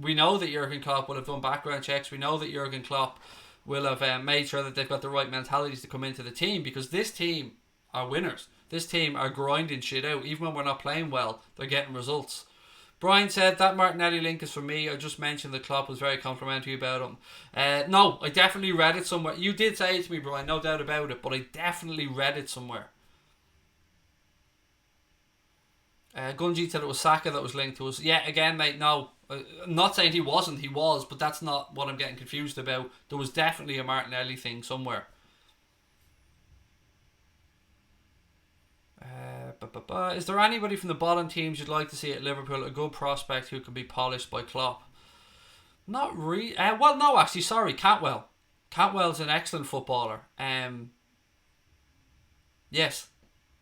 we know that Jurgen Klopp will have done background checks. We know that Jurgen Klopp will have made sure that they've got the right mentalities to come into the team, because this team are winners. This team are grinding shit out. Even when we're not playing well, they're getting results. Brian said, that Martinelli link is for me. I just mentioned that Klopp was very complimentary about him. No, I definitely read it somewhere. You did say it to me, Brian, no doubt about it, but I definitely read it somewhere. Gunji said it was Saka that was linked to us. Yeah, again, mate, no. I'm not saying he wasn't, he was, but that's not what I'm getting confused about. There was definitely a Martinelli thing somewhere. Is there anybody from the bottom teams you'd like to see at Liverpool, a good prospect who can be polished by Klopp? Not really. Well, no, actually, sorry, Cantwell. Cantwell's an excellent footballer. Yes,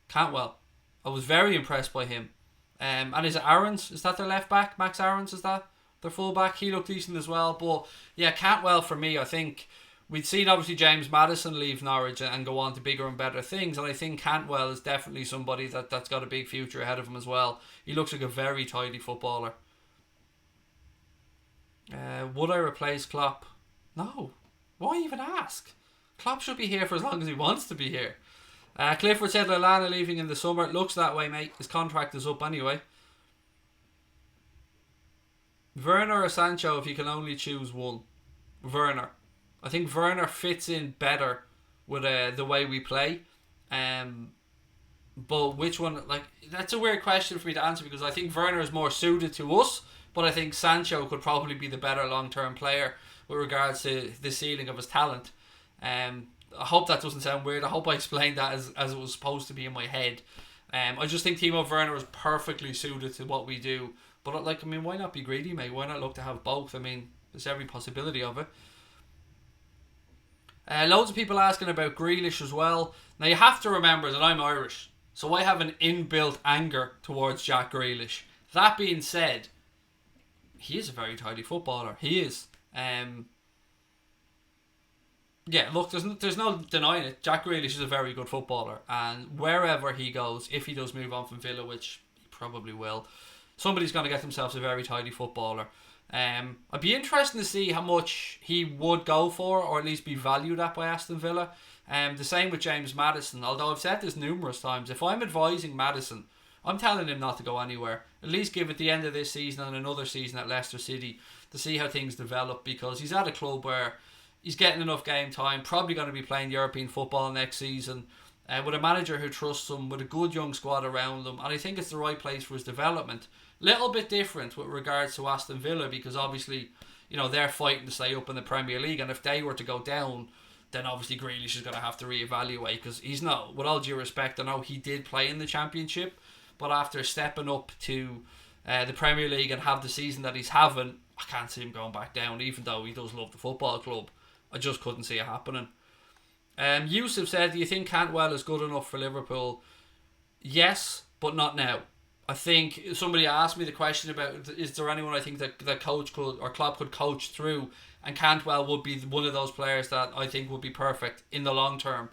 Cantwell. I was very impressed by him. And is it Aarons? Is that their left back? Max Aarons, is that their full back? He looked decent as well. But yeah, Cantwell for me, I think we'd seen obviously James Maddison leave Norwich and go on to bigger and better things. And I think Cantwell is definitely somebody that's got a big future ahead of him as well. He looks like a very tidy footballer. Would I replace Klopp? No. Why even ask? Klopp should be here for as long as he wants to be here. Clifford said Lallana leaving in the summer. It looks that way, mate. His contract is up anyway. Werner or Sancho if you can only choose one? Werner. I think Werner fits in better with the way we play. But which one? Like, that's a weird question for me to answer, because I think Werner is more suited to us, but I think Sancho could probably be the better long-term player with regards to the ceiling of his talent. I hope that doesn't sound weird. I hope I explained that as it was supposed to be in my head. I just think Timo Werner is perfectly suited to what we do. But like, I mean, why not be greedy, mate? Why not look to have both? I mean, there's every possibility of it. Loads of people asking about Grealish as well. Now you have to remember that I'm Irish, so I have an inbuilt anger towards Jack Grealish. That being said, he is a very tidy footballer. He is. Yeah, look, there's no denying it. Jack Grealish is a very good footballer, and wherever he goes, if he does move on from Villa, which he probably will, somebody's going to get themselves a very tidy footballer. I'd be interested to see how much he would go for, or at least be valued at by Aston Villa. The same with James Maddison. Although I've said this numerous times, if I'm advising Maddison, I'm telling him not to go anywhere. At least give it the end of this season and another season at Leicester City to see how things develop, because he's at a club where he's getting enough game time, probably going to be playing European football next season, with a manager who trusts him, with a good young squad around him, and I think it's the right place for his development. Little bit different with regards to Aston Villa, because obviously, they're fighting to stay up in the Premier League, and if they were to go down, then obviously Grealish is going to have to reevaluate, because he's not, with all due respect, I know he did play in the Championship, but after stepping up to the Premier League and have the season that he's having, I can't see him going back down, even though he does love the football club. I just couldn't see it happening. Yusuf said, do you think Cantwell is good enough for Liverpool? Yes, but not now. I think somebody asked me the question about, is there anyone I think that coach could, or Klopp could coach through, and Cantwell would be one of those players that I think would be perfect in the long term.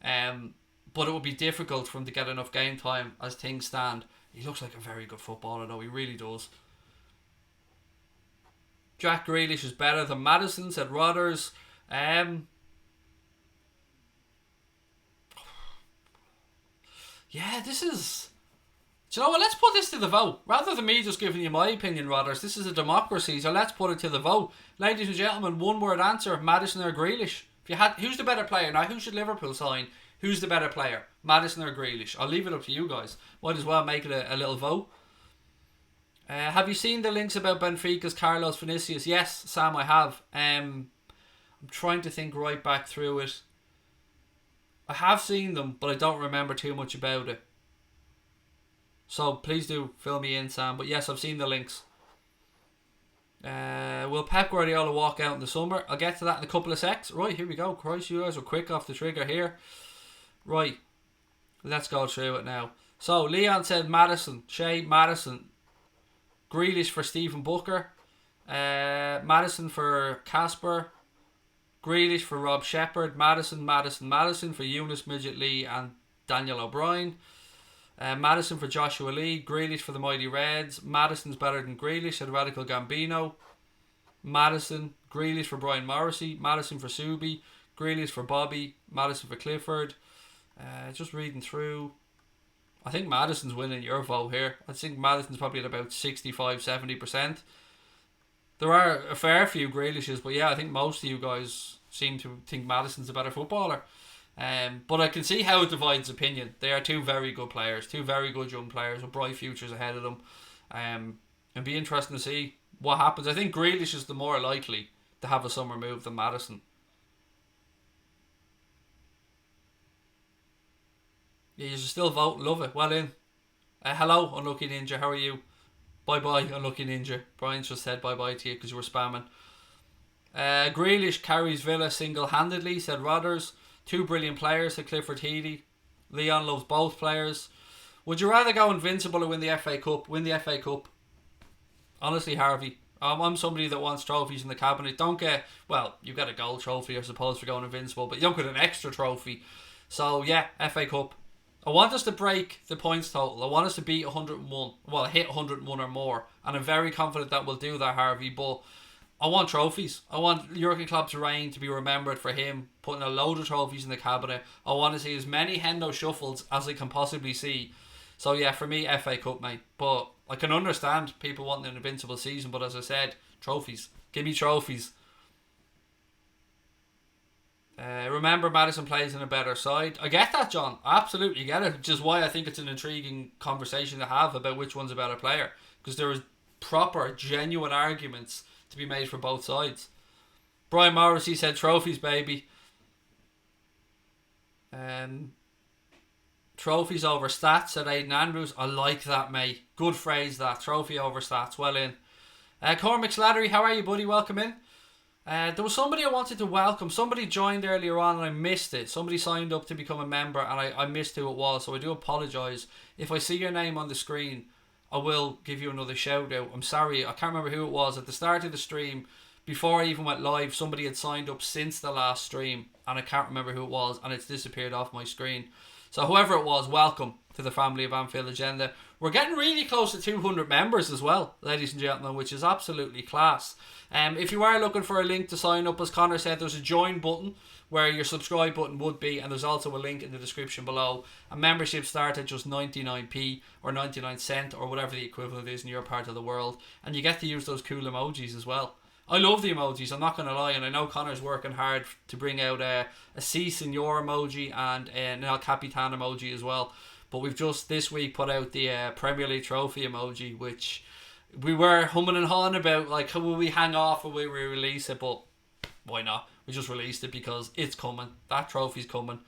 But it would be difficult for him to get enough game time as things stand. He looks like a very good footballer though, he really does. Jack Grealish is better than Maddison, said Rodders. Yeah, this is... Do you know what? Let's put this to the vote. Rather than me just giving you my opinion, Rodders, this is a democracy, so let's put it to the vote. Ladies and gentlemen, one word answer, Maddison or Grealish? If you had, who's the better player? Now, who should Liverpool sign? Who's the better player? Maddison or Grealish? I'll leave it up to you guys. Might as well make it a little vote. Have you seen the links about Benfica's Carlos Vinicius? Yes, Sam, I have. I'm trying to think right back through it. I have seen them, but I don't remember too much about it. So please do fill me in, Sam. But yes, I've seen the links. Will Pep Guardiola walk out in the summer? I'll get to that in a couple of secs. Right, here we go. Christ, you guys are quick off the trigger here. Right, let's go through it now. So Leon said Maddison, Shea, Maddison, Grealish for Stephen Booker, Maddison for Casper, Grealish for Rob Shepherd, Maddison for Eunice Midget Lee and Daniel O'Brien, Maddison for Joshua Lee, Grealish for the Mighty Reds, Maddison's better than Grealish, said Radical Gambino, Maddison, Grealish for Brian Morrissey, Maddison for Subi, Grealish for Bobby, Maddison for Clifford. Just reading through, I think Maddison's winning your vote here. I think Maddison's probably at about 65-70%. There are a fair few Grealishes, but yeah, I think most of you guys seem to think Maddison's a better footballer. But I can see how it divides opinion. They are two very good players, two very good young players with bright futures ahead of them. It'd be interesting to see what happens. I think Grealish is the more likely to have a summer move than Maddison. Yeah, you should still vote. Love it. Well in. Hello, Unlucky Ninja. How are you? Bye-bye, Unlucky Ninja. Brian just said bye-bye to you because you were spamming. Grealish carries Villa single-handedly, said Rodders. Two brilliant players, said Clifford Healy. Leon loves both players. Would you rather go invincible or win the FA Cup? Win the FA Cup. Honestly, Harvey. I'm somebody that wants trophies in the cabinet. Don't get... Well, you get a gold trophy, I suppose, for going invincible, but you don't get an extra trophy. So, yeah, FA Cup. I want us to break the points total. I want us to beat 101. Well, hit 101 or more. And I'm very confident that we'll do that, Harvey. But I want trophies. I want Jurgen Klopp's reign to be remembered for him putting a load of trophies in the cabinet. I want to see as many Hendo shuffles as I can possibly see. So yeah, for me, FA Cup, mate. But I can understand people wanting an invincible season. But as I said, trophies. Give me trophies. Remember, Maddison plays in a better side. I get that, John. I absolutely get it. Which is why I think it's an intriguing conversation to have about which one's a better player. Because there is proper, genuine arguments to be made for both sides. Brian Morrissey said trophies, baby. Trophies over stats, said Aidan Andrews. I like that, mate. Good phrase, that. Trophy over stats. Well in. Cormac Slattery, how are you, buddy? Welcome in. There was somebody I wanted to welcome. Somebody joined earlier on and I missed it. Somebody signed up to become a member and I missed who it was. So I do apologise. If I see your name on the screen, I will give you another shout out. I'm sorry, I can't remember who it was. At the start of the stream, before I even went live, somebody had signed up since the last stream, and I can't remember who it was, and it's disappeared off my screen. So whoever it was, welcome to the family of Anfield Agenda. We're getting really close to 200 members as well, ladies and gentlemen, which is absolutely class. If you are looking for a link to sign up, as Connor said, there's a join button where your subscribe button would be, and there's also a link in the description below. A membership starts at just 99p or 99 cent or whatever the equivalent is in your part of the world, and you get to use those cool emojis as well. I love the emojis, I'm not going to lie, and I know Connor's working hard to bring out a C Senor emoji and an El Capitan emoji as well. But we've just this week put out the Premier League trophy emoji, which we were humming and hawing about, like, will we hang off or will we release it? But why not? We just released it because it's coming. That trophy's coming.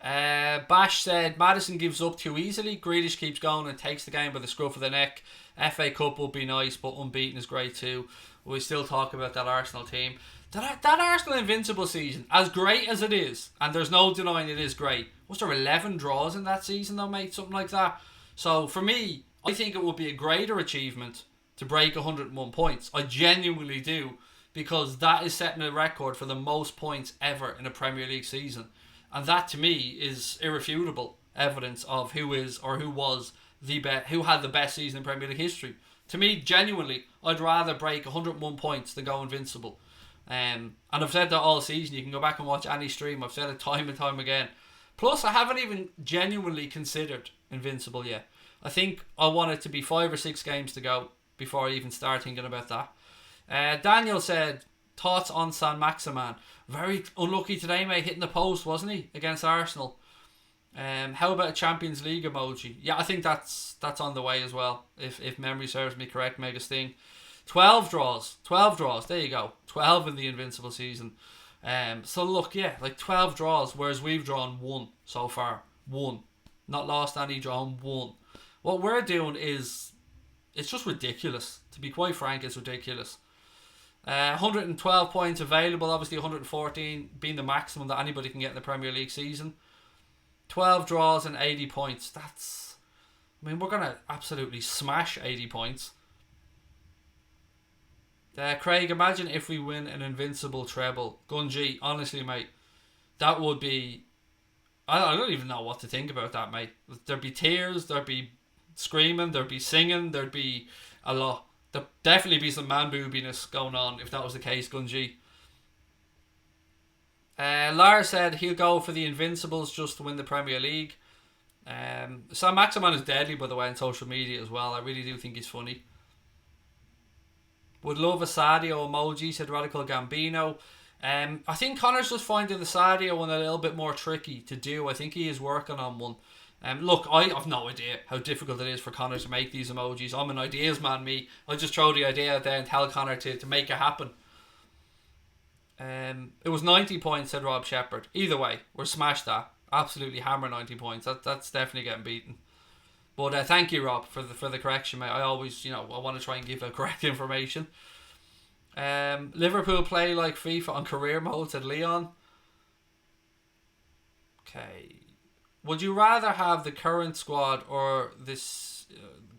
Bash said Maddison gives up too easily. Grealish keeps going and takes the game by the scruff of the neck. FA Cup would be nice, but unbeaten is great too. We still talk about that Arsenal team. That Arsenal invincible season, as great as it is, and there's no denying it is great. Was there 11 draws in that season though, mate? Something like that. So for me, I think it would be a greater achievement to break 101 points. I genuinely do, because that is setting a record for the most points ever in a Premier League season. And that to me is irrefutable evidence of who is or who was the best, who had the best season in Premier League history. To me, genuinely, I'd rather break 101 points than go invincible. And I've said that all season. You can go back and watch any stream. I've said it time and time again. Plus, I haven't even genuinely considered invincible yet. I think I want it to be 5 or 6 games to go before I even start thinking about that. Daniel said, thoughts on San Maximan? Very unlucky today, mate, hitting the post, wasn't he, against Arsenal? How about a Champions League emoji? Yeah, I think that's on the way as well, if memory serves me correct, made a sting. 12 draws, there you go. 12 in the invincible season. So look, yeah, like 12 draws, whereas we've drawn 1 so far. 1. Not lost any, drawn 1. What we're doing is, it's just ridiculous. To be quite frank, it's ridiculous. 112 points available, obviously 114 being the maximum that anybody can get in the Premier League season. 12 draws and 80 points. That's, I mean, we're going to absolutely smash 80 points. Craig, imagine if we win an invincible treble. Gunji, honestly, mate, that would be, I don't even know what to think about that, mate. There'd be tears, there'd be screaming, there'd be singing, there'd be a lot. There'd definitely be some man boobiness going on if that was the case, Gunji. Lars said he'll go for the Invincibles just to win the Premier League. Sam Maximan is deadly, by the way, on social media as well. I really do think he's funny. Would love a Sadio emoji, said Radical Gambino. I think Connor's just finding the Sadio one a little bit more tricky to do. I think he is working on one. Look, I have no idea how difficult it is for Connor to make these emojis. I'm an ideas man, me. I just throw the idea out there and tell Connor to make it happen. It was 90 points, said Rob Shepherd. Either way, we're smashed that. Absolutely hammer 90 points. That's definitely getting beaten. But thank you, Rob, for the correction, mate. I always, I want to try and give correct information. Liverpool play like FIFA on career mode, said Leon. Okay. Would you rather have the current squad or this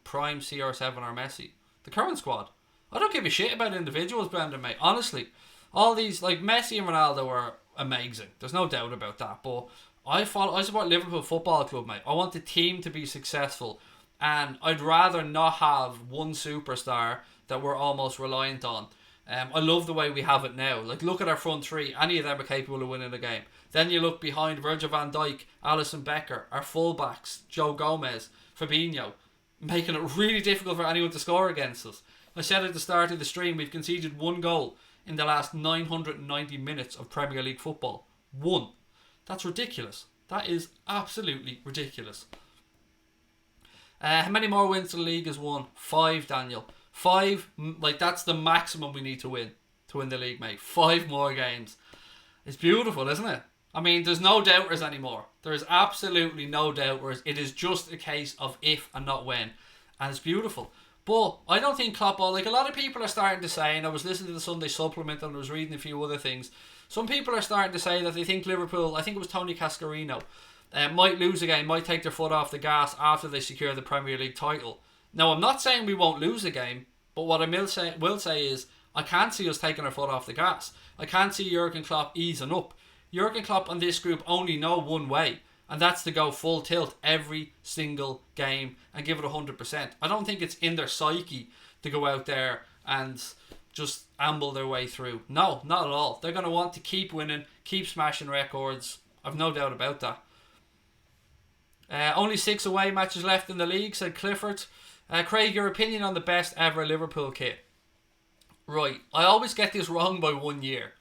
prime CR7 or Messi? The current squad. I don't give a shit about individuals, Brendan, mate. Honestly. All these, like Messi and Ronaldo are amazing. There's no doubt about that. But I support Liverpool Football Club, mate. I want the team to be successful. And I'd rather not have one superstar that we're almost reliant on. I love the way we have it now. Like, look at our front three. Any of them are capable of winning a game. Then you look behind Virgil van Dijk, Alisson Becker, our fullbacks, Joe Gomez, Fabinho, making it really difficult for anyone to score against us. I said at the start of the stream, we've conceded 1 goal in the last 990 minutes of Premier League football. 1. That's ridiculous. That is absolutely ridiculous. How many more wins to the league has won? 5, Daniel. 5, like that's the maximum we need to win the league, mate. 5 more games. It's beautiful, isn't it? I mean, there's no doubters anymore. There is absolutely no doubters. It is just a case of if and not when. And it's beautiful. But I don't think Klopp, like a lot of people are starting to say, and I was listening to the Sunday Supplement and I was reading a few other things, some people are starting to say that they think Liverpool, I think it was Tony Cascarino, might lose again, might take their foot off the gas after they secure the Premier League title. Now, I'm not saying we won't lose a game, but what I will say is, I can't see us taking our foot off the gas. I can't see Jurgen Klopp easing up. Jurgen Klopp and this group only know one way, and that's to go full tilt every single game and give it 100%. I don't think it's in their psyche to go out there and just amble their way through. No, not at all. They're going to want to keep winning, keep smashing records. I've no doubt about that. Only 6 away matches left in the league, said Clifford. Craig, your opinion on the best ever Liverpool kit? Right, I always get this wrong by 1 year.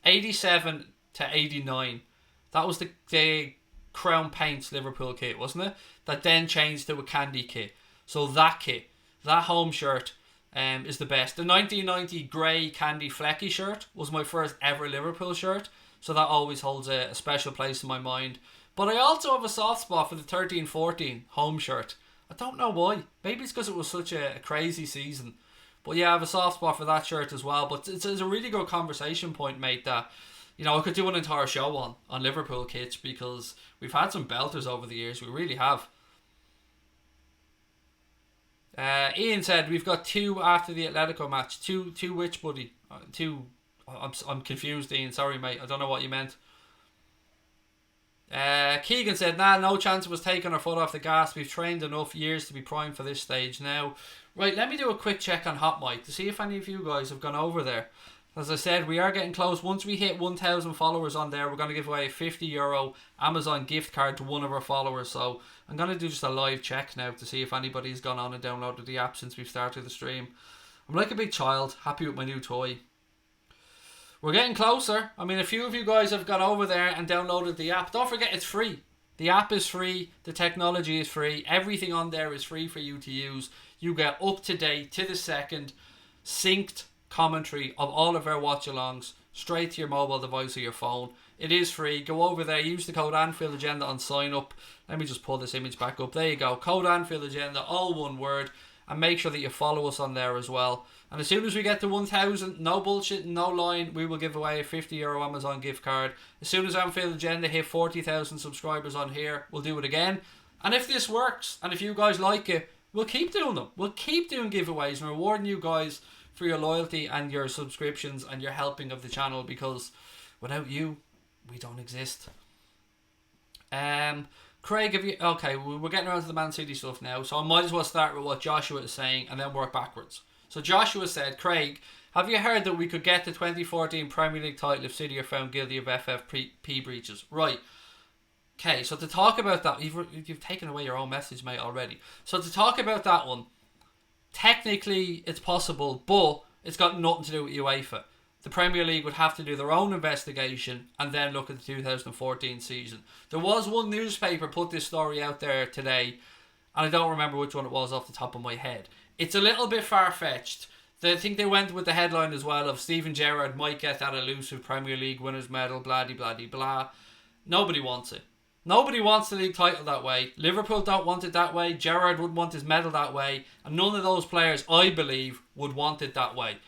87 to 89. That was the Crown Paints Liverpool kit, wasn't it? That then changed to a candy kit. So that kit, that home shirt, is the best. The 1990 grey candy flecky shirt was my first ever Liverpool shirt. So that always holds a special place in my mind. But I also have a soft spot for the 13-14 home shirt. I don't know why. Maybe it's because it was such a crazy season. But yeah, I have a soft spot for that shirt as well. But it's a really good conversation point, mate, that, you know, I could do an entire show on Liverpool kits, because we've had some belters over the years. We really have. Ian said, we've got 2 after the Atletico match. 2 which, buddy? 2... I'm confused, Ian. Sorry, mate. I don't know what you meant. Keegan said, no chance of us taking our foot off the gas. We've trained enough years to be primed for this stage now. Right, let me do a quick check on Hot Mic to see if any of you guys have gone over there. As I said, we are getting close. Once we hit 1,000 followers on there, we're going to give away a €50 Amazon gift card to one of our followers. So I'm going to do just a live check now to see if anybody's gone on and downloaded the app since we've started the stream. I'm like a big child, happy with my new toy. We're getting closer. I mean, a few of you guys have gone over there and downloaded the app. Don't forget, it's free. The app is free. The technology is free. Everything on there is free for you to use. You get up to date, to the second, synced commentary of all of our watch-alongs straight to your mobile device or your phone. It is free. Go over there. Use the code Anfield Agenda on sign up. Let me just pull this image back up. There you go. Code Anfield Agenda, all one word. And make sure that you follow us on there as well. And as soon as we get to 1,000, no bullshit, no lying, we will give away a €50 Amazon gift card. As soon as Anfield Agenda hit 40,000 subscribers on here, we'll do it again. And if this works, and if you guys like it, we'll keep doing them. We'll keep doing giveaways and rewarding you guys for your loyalty and your subscriptions and your helping of the channel, because without you, we don't exist. Craig, have you... Okay, we're getting around to the Man City stuff now, so I might as well start with what Joshua is saying and then work backwards. So Joshua said, Craig, have you heard that we could get the 2014 Premier League title if City are found guilty of FFP breaches? Right. Okay, so to talk about that... You've taken away your own message, mate, already. So to talk about that one, technically it's possible, but it's got nothing to do with UEFA. The Premier League would have to do their own investigation and then look at the 2014 season. There was one newspaper put this story out there today, and I don't remember which one it was off the top of my head. It's a little bit far-fetched. I think they went with the headline as well of Steven Gerrard might get that elusive Premier League winners medal, blah-de-blah-de-blah. Nobody wants it. Nobody wants the league title that way. Liverpool don't want it that way. Gerrard wouldn't want his medal that way. And none of those players, I believe, would want it that way.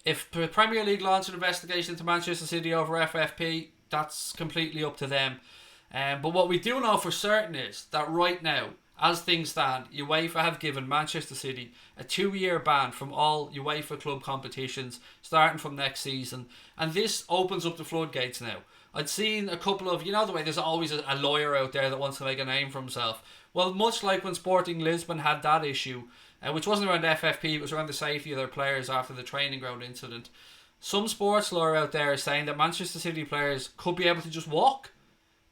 If the Premier League launched an investigation into Manchester City over FFP, that's completely up to them. But what we do know for certain is that right now, as things stand, UEFA have given Manchester City a 2-year ban from all UEFA club competitions starting from next season. And this opens up the floodgates now. I'd seen a couple of, you know the way there's always a lawyer out there that wants to make a name for himself. Well, much like when Sporting Lisbon had that issue, which wasn't around FFP, it was around the safety of their players after the training ground incident. Some sports lawyer out there is saying that Manchester City players could be able to just walk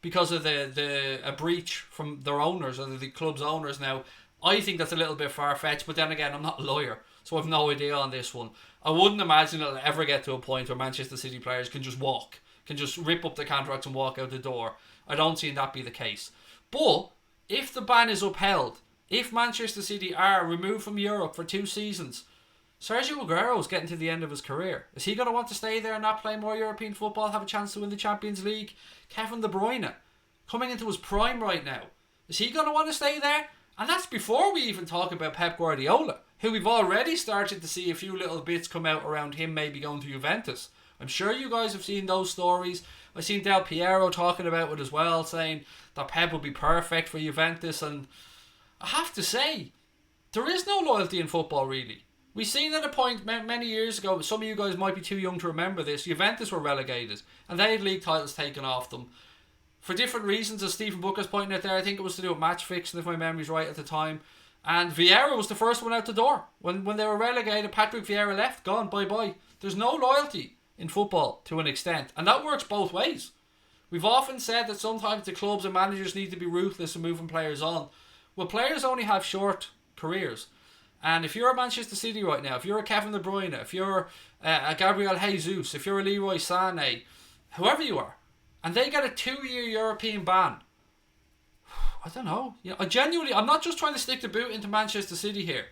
because of a breach from their owners or the club's owners. Now, I think that's a little bit far-fetched, but then again, I'm not a lawyer, so I have no idea on this one. I wouldn't imagine it'll ever get to a point where Manchester City players can just walk, can just rip up the contracts and walk out the door. I don't see that be the case. But if the ban is upheld, if Manchester City are removed from Europe for 2 seasons, Sergio Aguero's getting to the end of his career. Is he going to want to stay there and not play more European football, have a chance to win the Champions League? Kevin De Bruyne, coming into his prime right now, is he going to want to stay there? And that's before we even talk about Pep Guardiola, who we've already started to see a few little bits come out around him maybe going to Juventus. I'm sure you guys have seen those stories. I've seen Del Piero talking about it as well, saying that Pep would be perfect for Juventus. And I have to say, there is no loyalty in football, really. We seen at a point many years ago, some of you guys might be too young to remember this, Juventus were relegated and they had league titles taken off them. For different reasons, as Stephen Booker's pointing out there, I think it was to do with match fixing, if my memory's right at the time. And Vieira was the first one out the door. When they were relegated, Patrick Vieira left, gone, bye-bye. There's no loyalty in football to an extent. And that works both ways. We've often said that sometimes the clubs and managers need to be ruthless in moving players on. Well, players only have short careers. And if you're at Manchester City right now, if you're a Kevin De Bruyne, if you're a Gabriel Jesus, if you're a Leroy Sané, whoever you are, and they get a 2-year European ban, I don't know. You know, I'm not just trying to stick the boot into Manchester City here.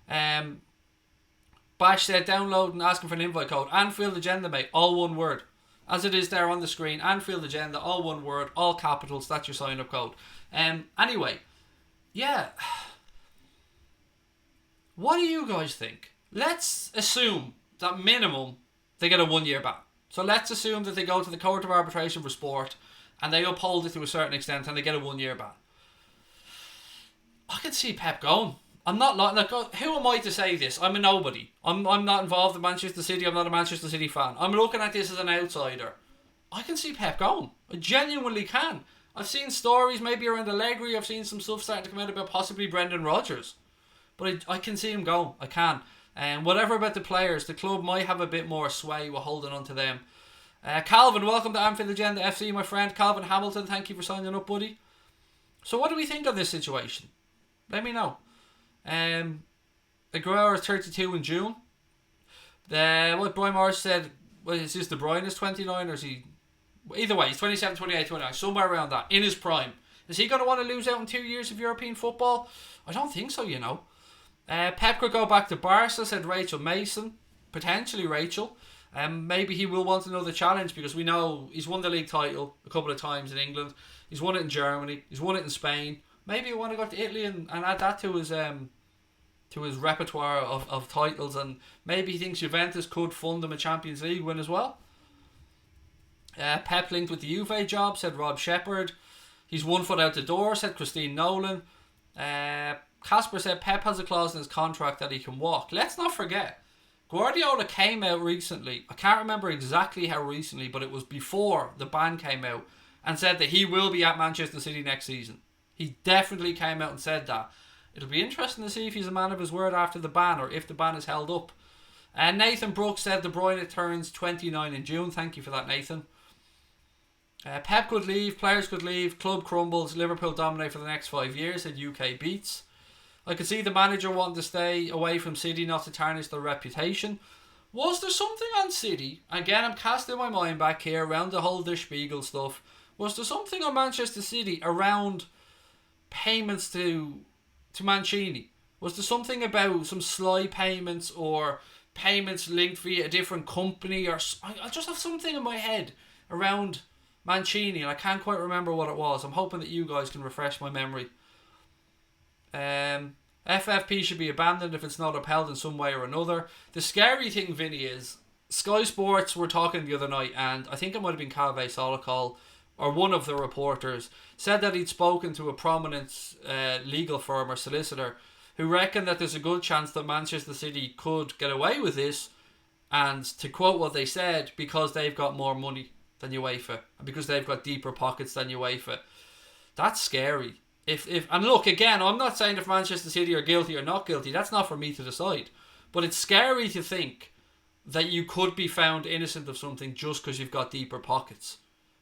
Bash said download and asking for an invite code. Anfield Agenda, mate. All one word. As it is there on the screen. Anfield Agenda, all one word, all capitals. That's your sign-up code. Anyway, yeah. What do you guys think? Let's assume that minimum they get a 1-year ban. So let's assume that they go to the Court of Arbitration for Sport and they uphold it to a certain extent and they get a 1-year ban. I can see Pep going. I'm not like who am I to say this? I'm a nobody. I'm not involved in Manchester City. I'm not a Manchester City fan. I'm looking at this as an outsider. I can see Pep going. I genuinely can. I've seen stories maybe around Allegri. I've seen some stuff starting to come out about possibly Brendan Rodgers. But I can see him going. I can. And whatever about the players, the club might have a bit more sway. We're holding on to them. Calvin, welcome to Anfield Agenda FC, my friend. Calvin Hamilton, thank you for signing up, buddy. So what do we think of this situation? Let me know. Aguero is 32 in June. What Brian Morris said, is this De Bruyne is 29 or is he... Either way, he's 27, 28, 29, somewhere around that, in his prime. Is he going to want to lose out in 2 years of European football? I don't think so, you know. Pep could go back to Barca, said Rachel Mason. Potentially Rachel. Maybe he will want another challenge because we know he's won the league title a couple of times in England. He's won it in Germany. He's won it in Spain. Maybe he'll want to go to Italy and add that to his repertoire of titles, and maybe he thinks Juventus could fund him a Champions League win as well. Pep linked with the Juve job, said Rob Shepherd. He's 1 foot out the door, said Christine Nolan. Casper said Pep has a clause in his contract that he can walk. Let's not forget, Guardiola came out recently, I can't remember exactly how recently, but it was before the ban came out, and said that he will be at Manchester City next season. He definitely came out and said that. It'll be interesting to see if he's a man of his word after the ban, or if the ban is held up. And Nathan Brooks said De Bruyne turns 29 in June. Thank you for that, Nathan. Pep could leave, players could leave, club crumbles, Liverpool dominate for the next 5 years, said UK beats. I could see the manager wanting to stay away from City, not to tarnish their reputation. Was there something on City? Again, I'm casting my mind back here around the whole Der Spiegel stuff. Was there something on Manchester City around payments to Mancini? Was there something about some sly payments or payments linked via a different company? Or I just have something in my head around Mancini and I can't quite remember what it was. I'm hoping that you guys can refresh my memory. FFP should be abandoned if it's not upheld in some way or another. The scary thing, Vinny, is Sky Sports were talking the other night, and I think it might have been Calvé Solokol or one of the reporters said that he'd spoken to a prominent legal firm or solicitor who reckoned that there's a good chance that Manchester City could get away with this, and to quote what they said, because they've got more money than UEFA and because they've got deeper pockets than UEFA. That's scary. And look, again, I'm not saying if Manchester City are guilty or not guilty. That's not for me to decide. But it's scary to think that you could be found innocent of something just because you've got deeper pockets.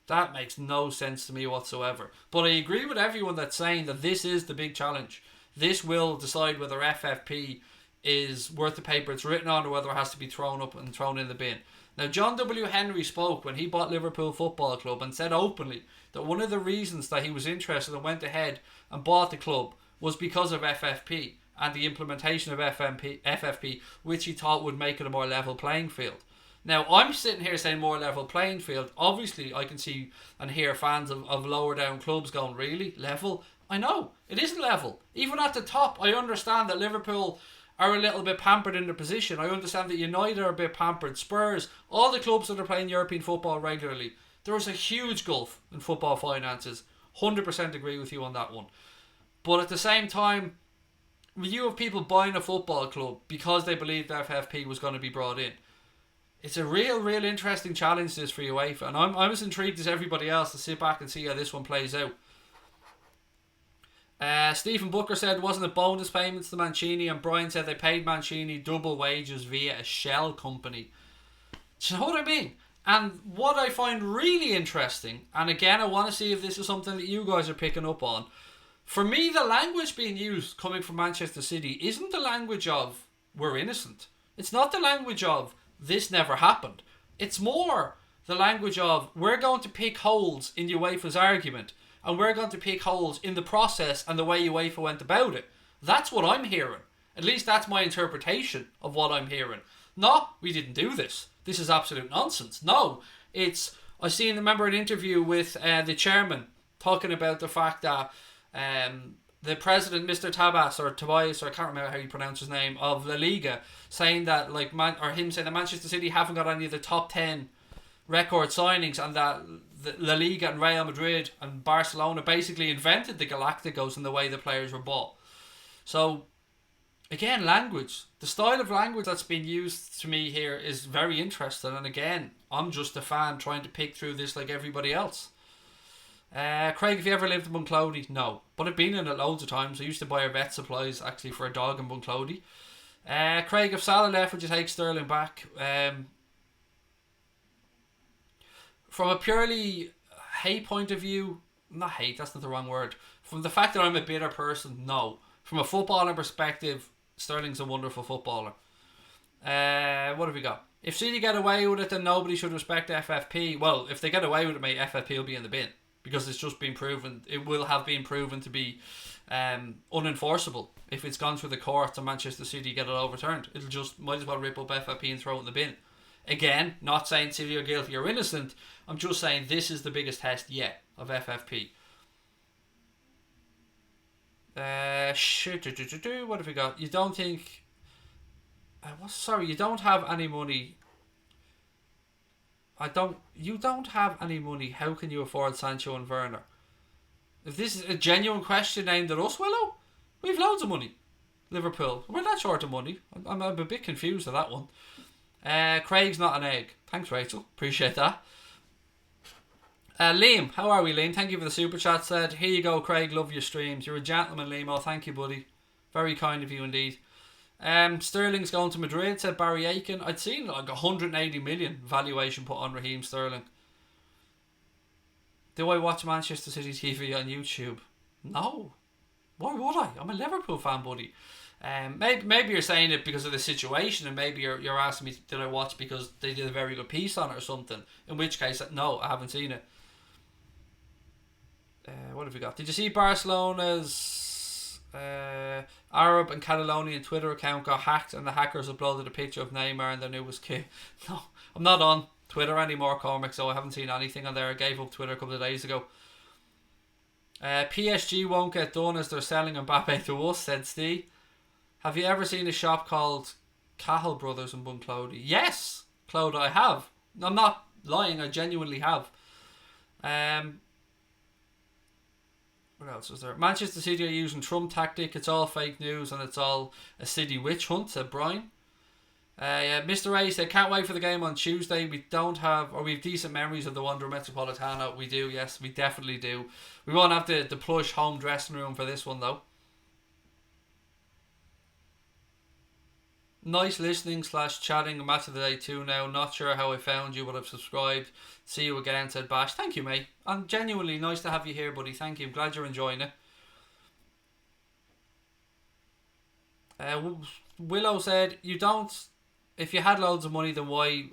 That makes no sense to me whatsoever. But I agree with everyone that's saying that this is the big challenge. This will decide whether FFP is worth the paper it's written on or whether it has to be thrown up and thrown in the bin. Now, John W. Henry spoke when he bought Liverpool Football Club and said openly that one of the reasons that he was interested and went ahead and bought the club was because of FFP and the implementation of FFP, which he thought would make it a more level playing field. Now, I'm sitting here saying more level playing field. Obviously, I can see and hear fans of lower down clubs going, really? Level? I know, it isn't level. Even at the top, I understand that Liverpool are a little bit pampered in their position. I understand that United are a bit pampered. Spurs, all the clubs that are playing European football regularly, there is a huge gulf in football finances. 100% agree with you on that one. But at the same time, you have people buying a football club because they believe the FFP was going to be brought in. It's a real interesting challenge this for UEFA, and I'm as intrigued as everybody else to sit back and see how this one plays out. Stephen Booker said, wasn't it bonus payments to Mancini? And Brian said they paid Mancini double wages via a shell company. Do you know what I mean? And what I find really interesting, and again I want to see if this is something that you guys are picking up on, for me the language being used coming from Manchester City isn't the language of we're innocent. It's not the language of this never happened. It's more the language of we're going to pick holes in UEFA's argument, and we're going to pick holes in the process and the way UEFA went about it. That's what I'm hearing. At least that's my interpretation of what I'm hearing. No, we didn't do this. This is absolute nonsense. No, it's... remember an interview with the chairman talking about the fact that the president, Mr. Tabas or Tobias, or I can't remember how you pronounce his name, of La Liga, saying that saying that Manchester City haven't got any of the top 10 record signings, and that La Liga and Real Madrid and Barcelona basically invented the Galacticos and the way the players were bought. So again, language, the style of language that's been used to me here is very interesting, and again, I'm just a fan trying to pick through this like everybody else. Craig, have you ever lived in Bunclody? No, but I've been in it loads of times. I used to buy our vet supplies actually for a dog in Bunclody. Craig, if Salah left, would you take Sterling back? From a purely hate point of view, not hate, that's not the wrong word. From the fact that I'm a bitter person, no. From a footballing perspective, Sterling's a wonderful footballer. What have we got? If City get away with it, then nobody should respect FFP. Well, if they get away with it, mate, FFP will be in the bin. Because it's just been proven, it will have been proven to be unenforceable. If it's gone through the courts and Manchester City get it overturned, it'll just, might as well rip up FFP and throw it in the bin. Again, not saying City are guilty or innocent, I'm just saying this is the biggest test yet of FFP. What have we got? You don't think... you don't have any money... You don't have any money. How can you afford Sancho and Werner? If this is a genuine question aimed at us, Willow, we've loads of money. Liverpool, we're not short of money. I'm a bit confused at that one. Craig's not an egg. Thanks, Rachel. Appreciate that. Liam, how are we, Liam? Thank you for the super chat. Said, here you go, Craig. Love your streams. You're a gentleman, Liam. Oh, thank you, buddy. Very kind of you indeed. Sterling's going to Madrid, said Barry Aiken. I'd seen like 180 million valuation put on Raheem Sterling. Do I watch Manchester City TV on YouTube? No. Why would I? I'm a Liverpool fan, buddy. Maybe you're saying it because of the situation, and maybe you're asking me, did I watch because they did a very good piece on it or something? In which case, no, I haven't seen it. What have we got? Did you see Barcelona's Arab and Catalonian Twitter account got hacked and the hackers uploaded a picture of Neymar and their newest kid? No, I'm not on Twitter anymore, Cormac, so I haven't seen anything on there. I gave up Twitter a couple of days ago. PSG won't get done as they're selling Mbappe to us, said Steve. Have you ever seen a shop called Cahill Brothers in Bunclody? Yes, Claude, I have. I'm not lying, I genuinely have. What else was there? Manchester City are using Trump tactic. It's all fake news and it's all a City witch hunt, said Brian. Mr. A said, can't wait for the game on Tuesday. We have decent memories of the Wanda Metropolitano. We do, yes, we definitely do. We won't have the plush home dressing room for this one though. Nice listening / chatting. Match of the day too now. Not sure how I found you, but I've subscribed. See you again, said Bash. Thank you, mate. And genuinely nice to have you here, buddy. Thank you. I'm glad you're enjoying it. Willow said, if you had loads of money, then why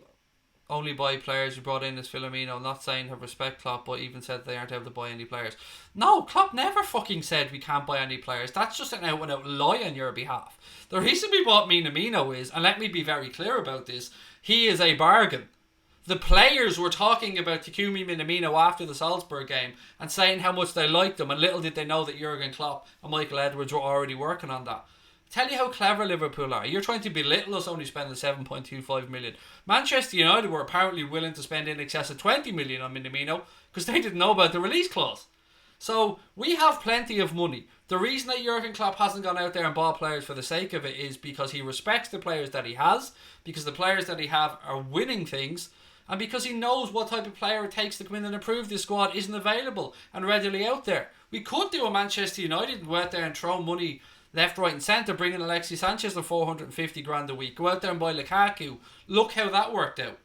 only buy players you brought in as Firmino? Not saying have respect Klopp, but even said they aren't able to buy any players. No, Klopp never fucking said we can't buy any players. That's just an out and out lie on your behalf. The reason we bought Minamino is, and let me be very clear about this, he is a bargain. The players were talking about Takumi Minamino after the Salzburg game and saying how much they liked him, and little did they know that Jurgen Klopp and Michael Edwards were already working on that. Tell you how clever Liverpool are. You're trying to belittle us only spending 7.25 million. Manchester United were apparently willing to spend in excess of 20 million on Minamino because they didn't know about the release clause. So we have plenty of money. The reason that Jurgen Klopp hasn't gone out there and bought players for the sake of it is because he respects the players that he has, because the players that he have are winning things, and because he knows what type of player it takes to come in and improve this squad isn't available and readily out there. We could do a Manchester United and go out there and throw money left, right and centre, bring in Alexis Sanchez for 450 grand a week. Go out there and buy Lukaku. Look how that worked out.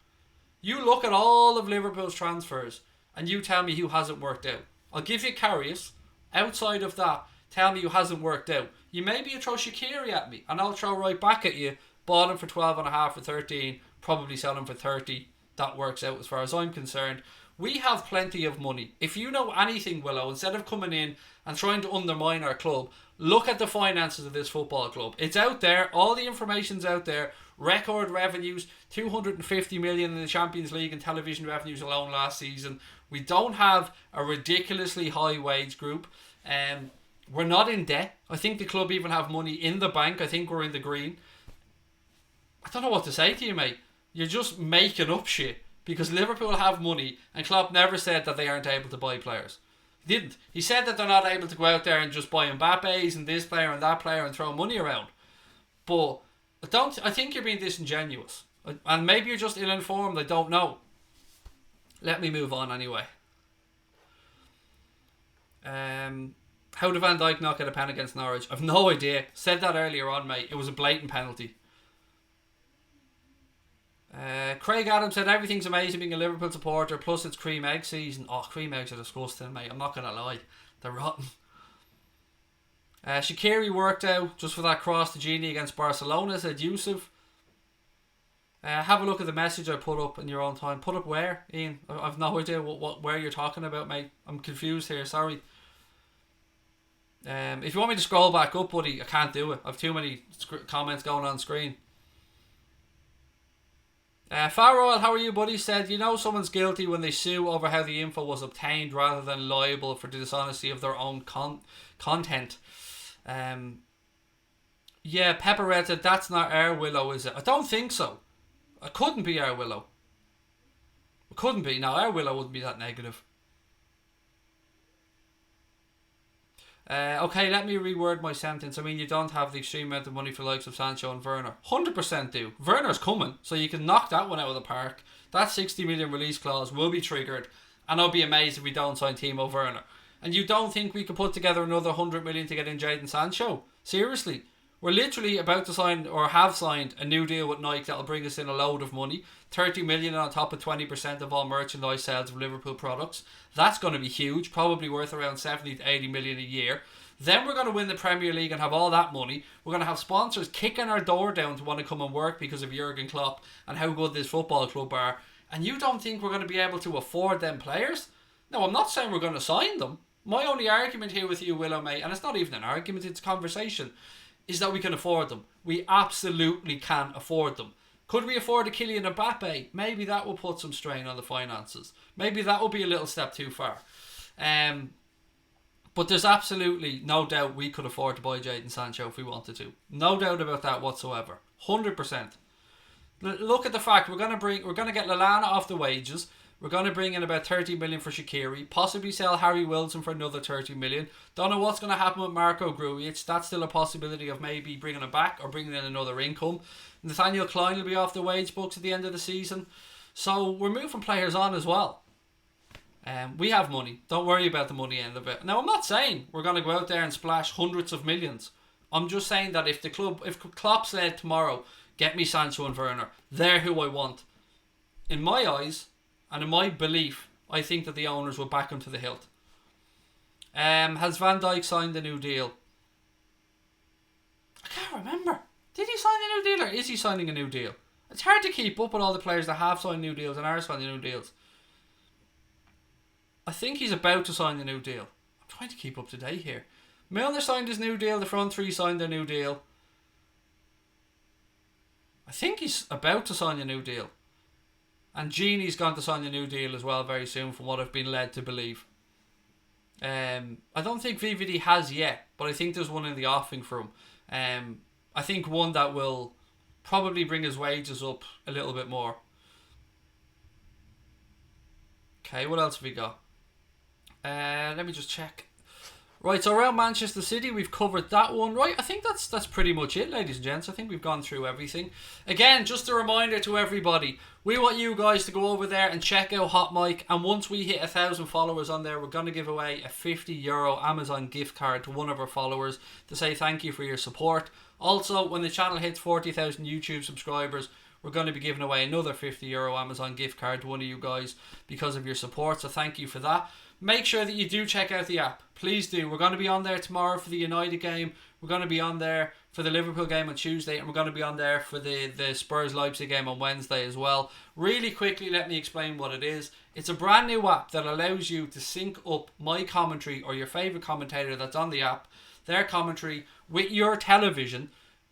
You look at all of Liverpool's transfers and you tell me who hasn't worked out. I'll give you Karius. Outside of that, tell me who hasn't worked out. You maybe throw Shaqiri at me and I'll throw right back at you. Bought him for 12.5 for 13. Probably sell him for 30. That works out as far as I'm concerned. We have plenty of money. If you know anything, Willow, instead of coming in and trying to undermine our club, look at the finances of this football club. It's out there. All the information's out there. Record revenues, 250 million in the Champions League and television revenues alone last season. We don't have a ridiculously high wage group. We're not in debt. I think the club even have money in the bank. I think we're in the green. I don't know what to say to you, mate. You're just making up shit. Because Liverpool have money and Klopp never said that they aren't able to buy players. He didn't. He said that they're not able to go out there and just buy Mbappes and this player and that player and throw money around. But I think you're being disingenuous. And maybe you're just ill-informed. I don't know. Let me move on anyway. How did Van Dijk not get a pen against Norwich? I've no idea. Said that earlier on, mate. It was a blatant penalty. Craig Adams said everything's amazing being a Liverpool supporter, plus it's cream egg season. Oh, cream eggs are disgusting, mate. I'm not going to lie. They're rotten. Shaqiri worked out just for that cross to Gini against Barcelona, said Yusuf. Have a look at the message I put up in your own time. Put up where, Ian? I've no idea where you're talking about, mate. I'm confused here, sorry. If you want me to scroll back up, buddy, I can't do it. I have too many comments going on screen. Farrell, how are you, buddy? Said, you know someone's guilty when they sue over how the info was obtained rather than liable for the dishonesty of their own content. Yeah, Pepper Red said, that's not our Willow, is it? I don't think so. It couldn't be our Willow. It couldn't be. No, our Willow wouldn't be that negative. Okay, let me reword my sentence. I mean, you don't have the extreme amount of money for the likes of Sancho and Werner. 100% do. Werner's coming, so you can knock that one out of the park. That 60 million release clause will be triggered, and I'll be amazed if we don't sign Timo Werner. And you don't think we could put together another 100 million to get in Jadon Sancho? Seriously? We're literally about to sign, or have signed, a new deal with Nike that'll bring us in a load of money. 30 million on top of 20% of all merchandise sales of Liverpool products. That's going to be huge, probably worth around 70 to 80 million a year. Then we're going to win the Premier League and have all that money. We're going to have sponsors kicking our door down to want to come and work because of Jurgen Klopp and how good this football club are. And you don't think we're going to be able to afford them players? No, I'm not saying we're going to sign them. My only argument here with you, Willow, mate, and it's not even an argument, it's a conversation, is that we can afford them. We absolutely can afford them. Could we afford a Kylian Mbappe? Maybe that will put some strain on the finances. Maybe that will be a little step too far. But there's absolutely no doubt we could afford to buy Jadon Sancho if we wanted to. No doubt about that whatsoever. 100%. Look at the fact we're going to get Lallana off the wages. We're going to bring in about 30 million for Shaqiri. Possibly sell Harry Wilson for another 30 million. Don't know what's going to happen with Marco Grujic. That's still a possibility of maybe bringing him back or bringing in another income. Nathaniel Klein will be off the wage books at the end of the season. So we're moving players on as well. We have money. Don't worry about the money end of it. Now, I'm not saying we're going to go out there and splash hundreds of millions. I'm just saying that if Klopp said tomorrow, get me Sancho and Werner, they're who I want. In my eyes, and in my belief, I think that the owners will back him to the hilt. Has Van Dijk signed a new deal? I can't remember. Did he sign a new deal or is he signing a new deal? It's hard to keep up with all the players that have signed new deals and are signing new deals. I think he's about to sign a new deal. I'm trying to keep up to date here. Milner signed his new deal. The front three signed their new deal. I think he's about to sign a new deal. And Gini's going to sign a new deal as well very soon from what I've been led to believe. I don't think VVD has yet, but I think there's one in the offing for him. I think one that will probably bring his wages up a little bit more. Okay, what else have we got? Let me just check. Right, so around Manchester City, we've covered that one. Right, I think that's pretty much it, ladies and gents. I think we've gone through everything. Again, just a reminder to everybody, we want you guys to go over there and check out Hot Mic. And once we hit 1,000 followers on there, we're going to give away a €50 Amazon gift card to one of our followers to say thank you for your support. Also, when the channel hits 40,000 YouTube subscribers, we're going to be giving away another €50 Amazon gift card to one of you guys because of your support. So thank you for that. Make sure that you do check out the app. Please do. We're going to be on there tomorrow for the United game. We're going to be on there for the Liverpool game on Tuesday. And we're going to be on there for the Spurs-Leipzig game on Wednesday as well. Really quickly, let me explain what it is. It's a brand new app that allows you to sync up my commentary or your favourite commentator that's on the app, their commentary, with your television.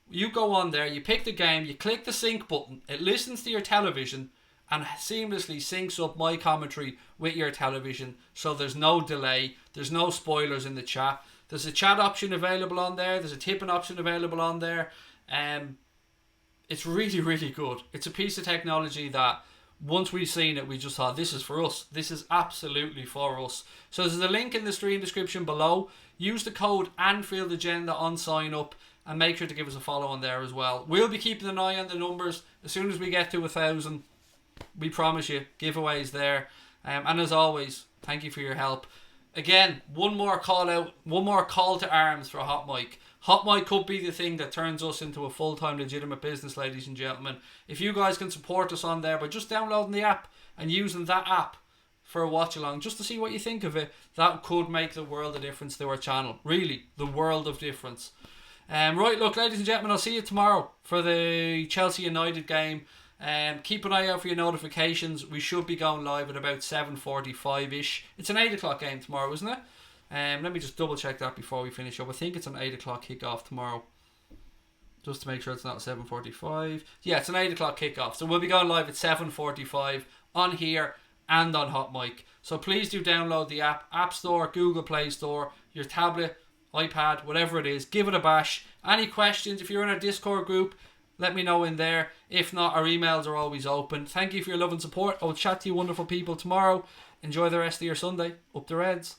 You go on there, you pick the game, you click the sync button. It listens to your television and seamlessly syncs up my commentary with your television, so there's no delay, there's no spoilers in the chat. There's a chat option available on there, there's a tipping option available on there. It's really, really good. It's a piece of technology that once we've seen it, we just thought, this is for us. This is absolutely for us. So there's a link in the stream description below. Use the code Anfield Agenda on sign up and make sure to give us a follow on there as well. We'll be keeping an eye on the numbers. As soon as we get to 1,000, we promise you, giveaways there. And as always, thank you for your help. Again, one more call to arms for Hot Mic. Hot Mic could be the thing that turns us into a full-time legitimate business, ladies and gentlemen. If you guys can support us on there by just downloading the app and using that app for a watch-along, just to see what you think of it, that could make the world of difference to our channel. Really, the world of difference. Right, look, ladies and gentlemen, I'll see you tomorrow for the Chelsea United game. Keep an eye out for your notifications. We should be going live at about 7:45ish. It's an 8 o'clock game tomorrow, isn't it? Let me just double check that before we finish up. I think it's an 8 o'clock kickoff tomorrow, just to make sure it's not 7:45. Yeah, it's an 8 o'clock kickoff, so we'll be going live at 7:45 on here and on Hot Mic. So please do download the App Store, Google Play Store, your tablet, iPad, whatever it is. Give it a bash. Any questions, if you're in our Discord group, let me know in there. If not, our emails are always open. Thank you for your love and support. I will chat to you wonderful people tomorrow. Enjoy the rest of your Sunday. Up the Reds.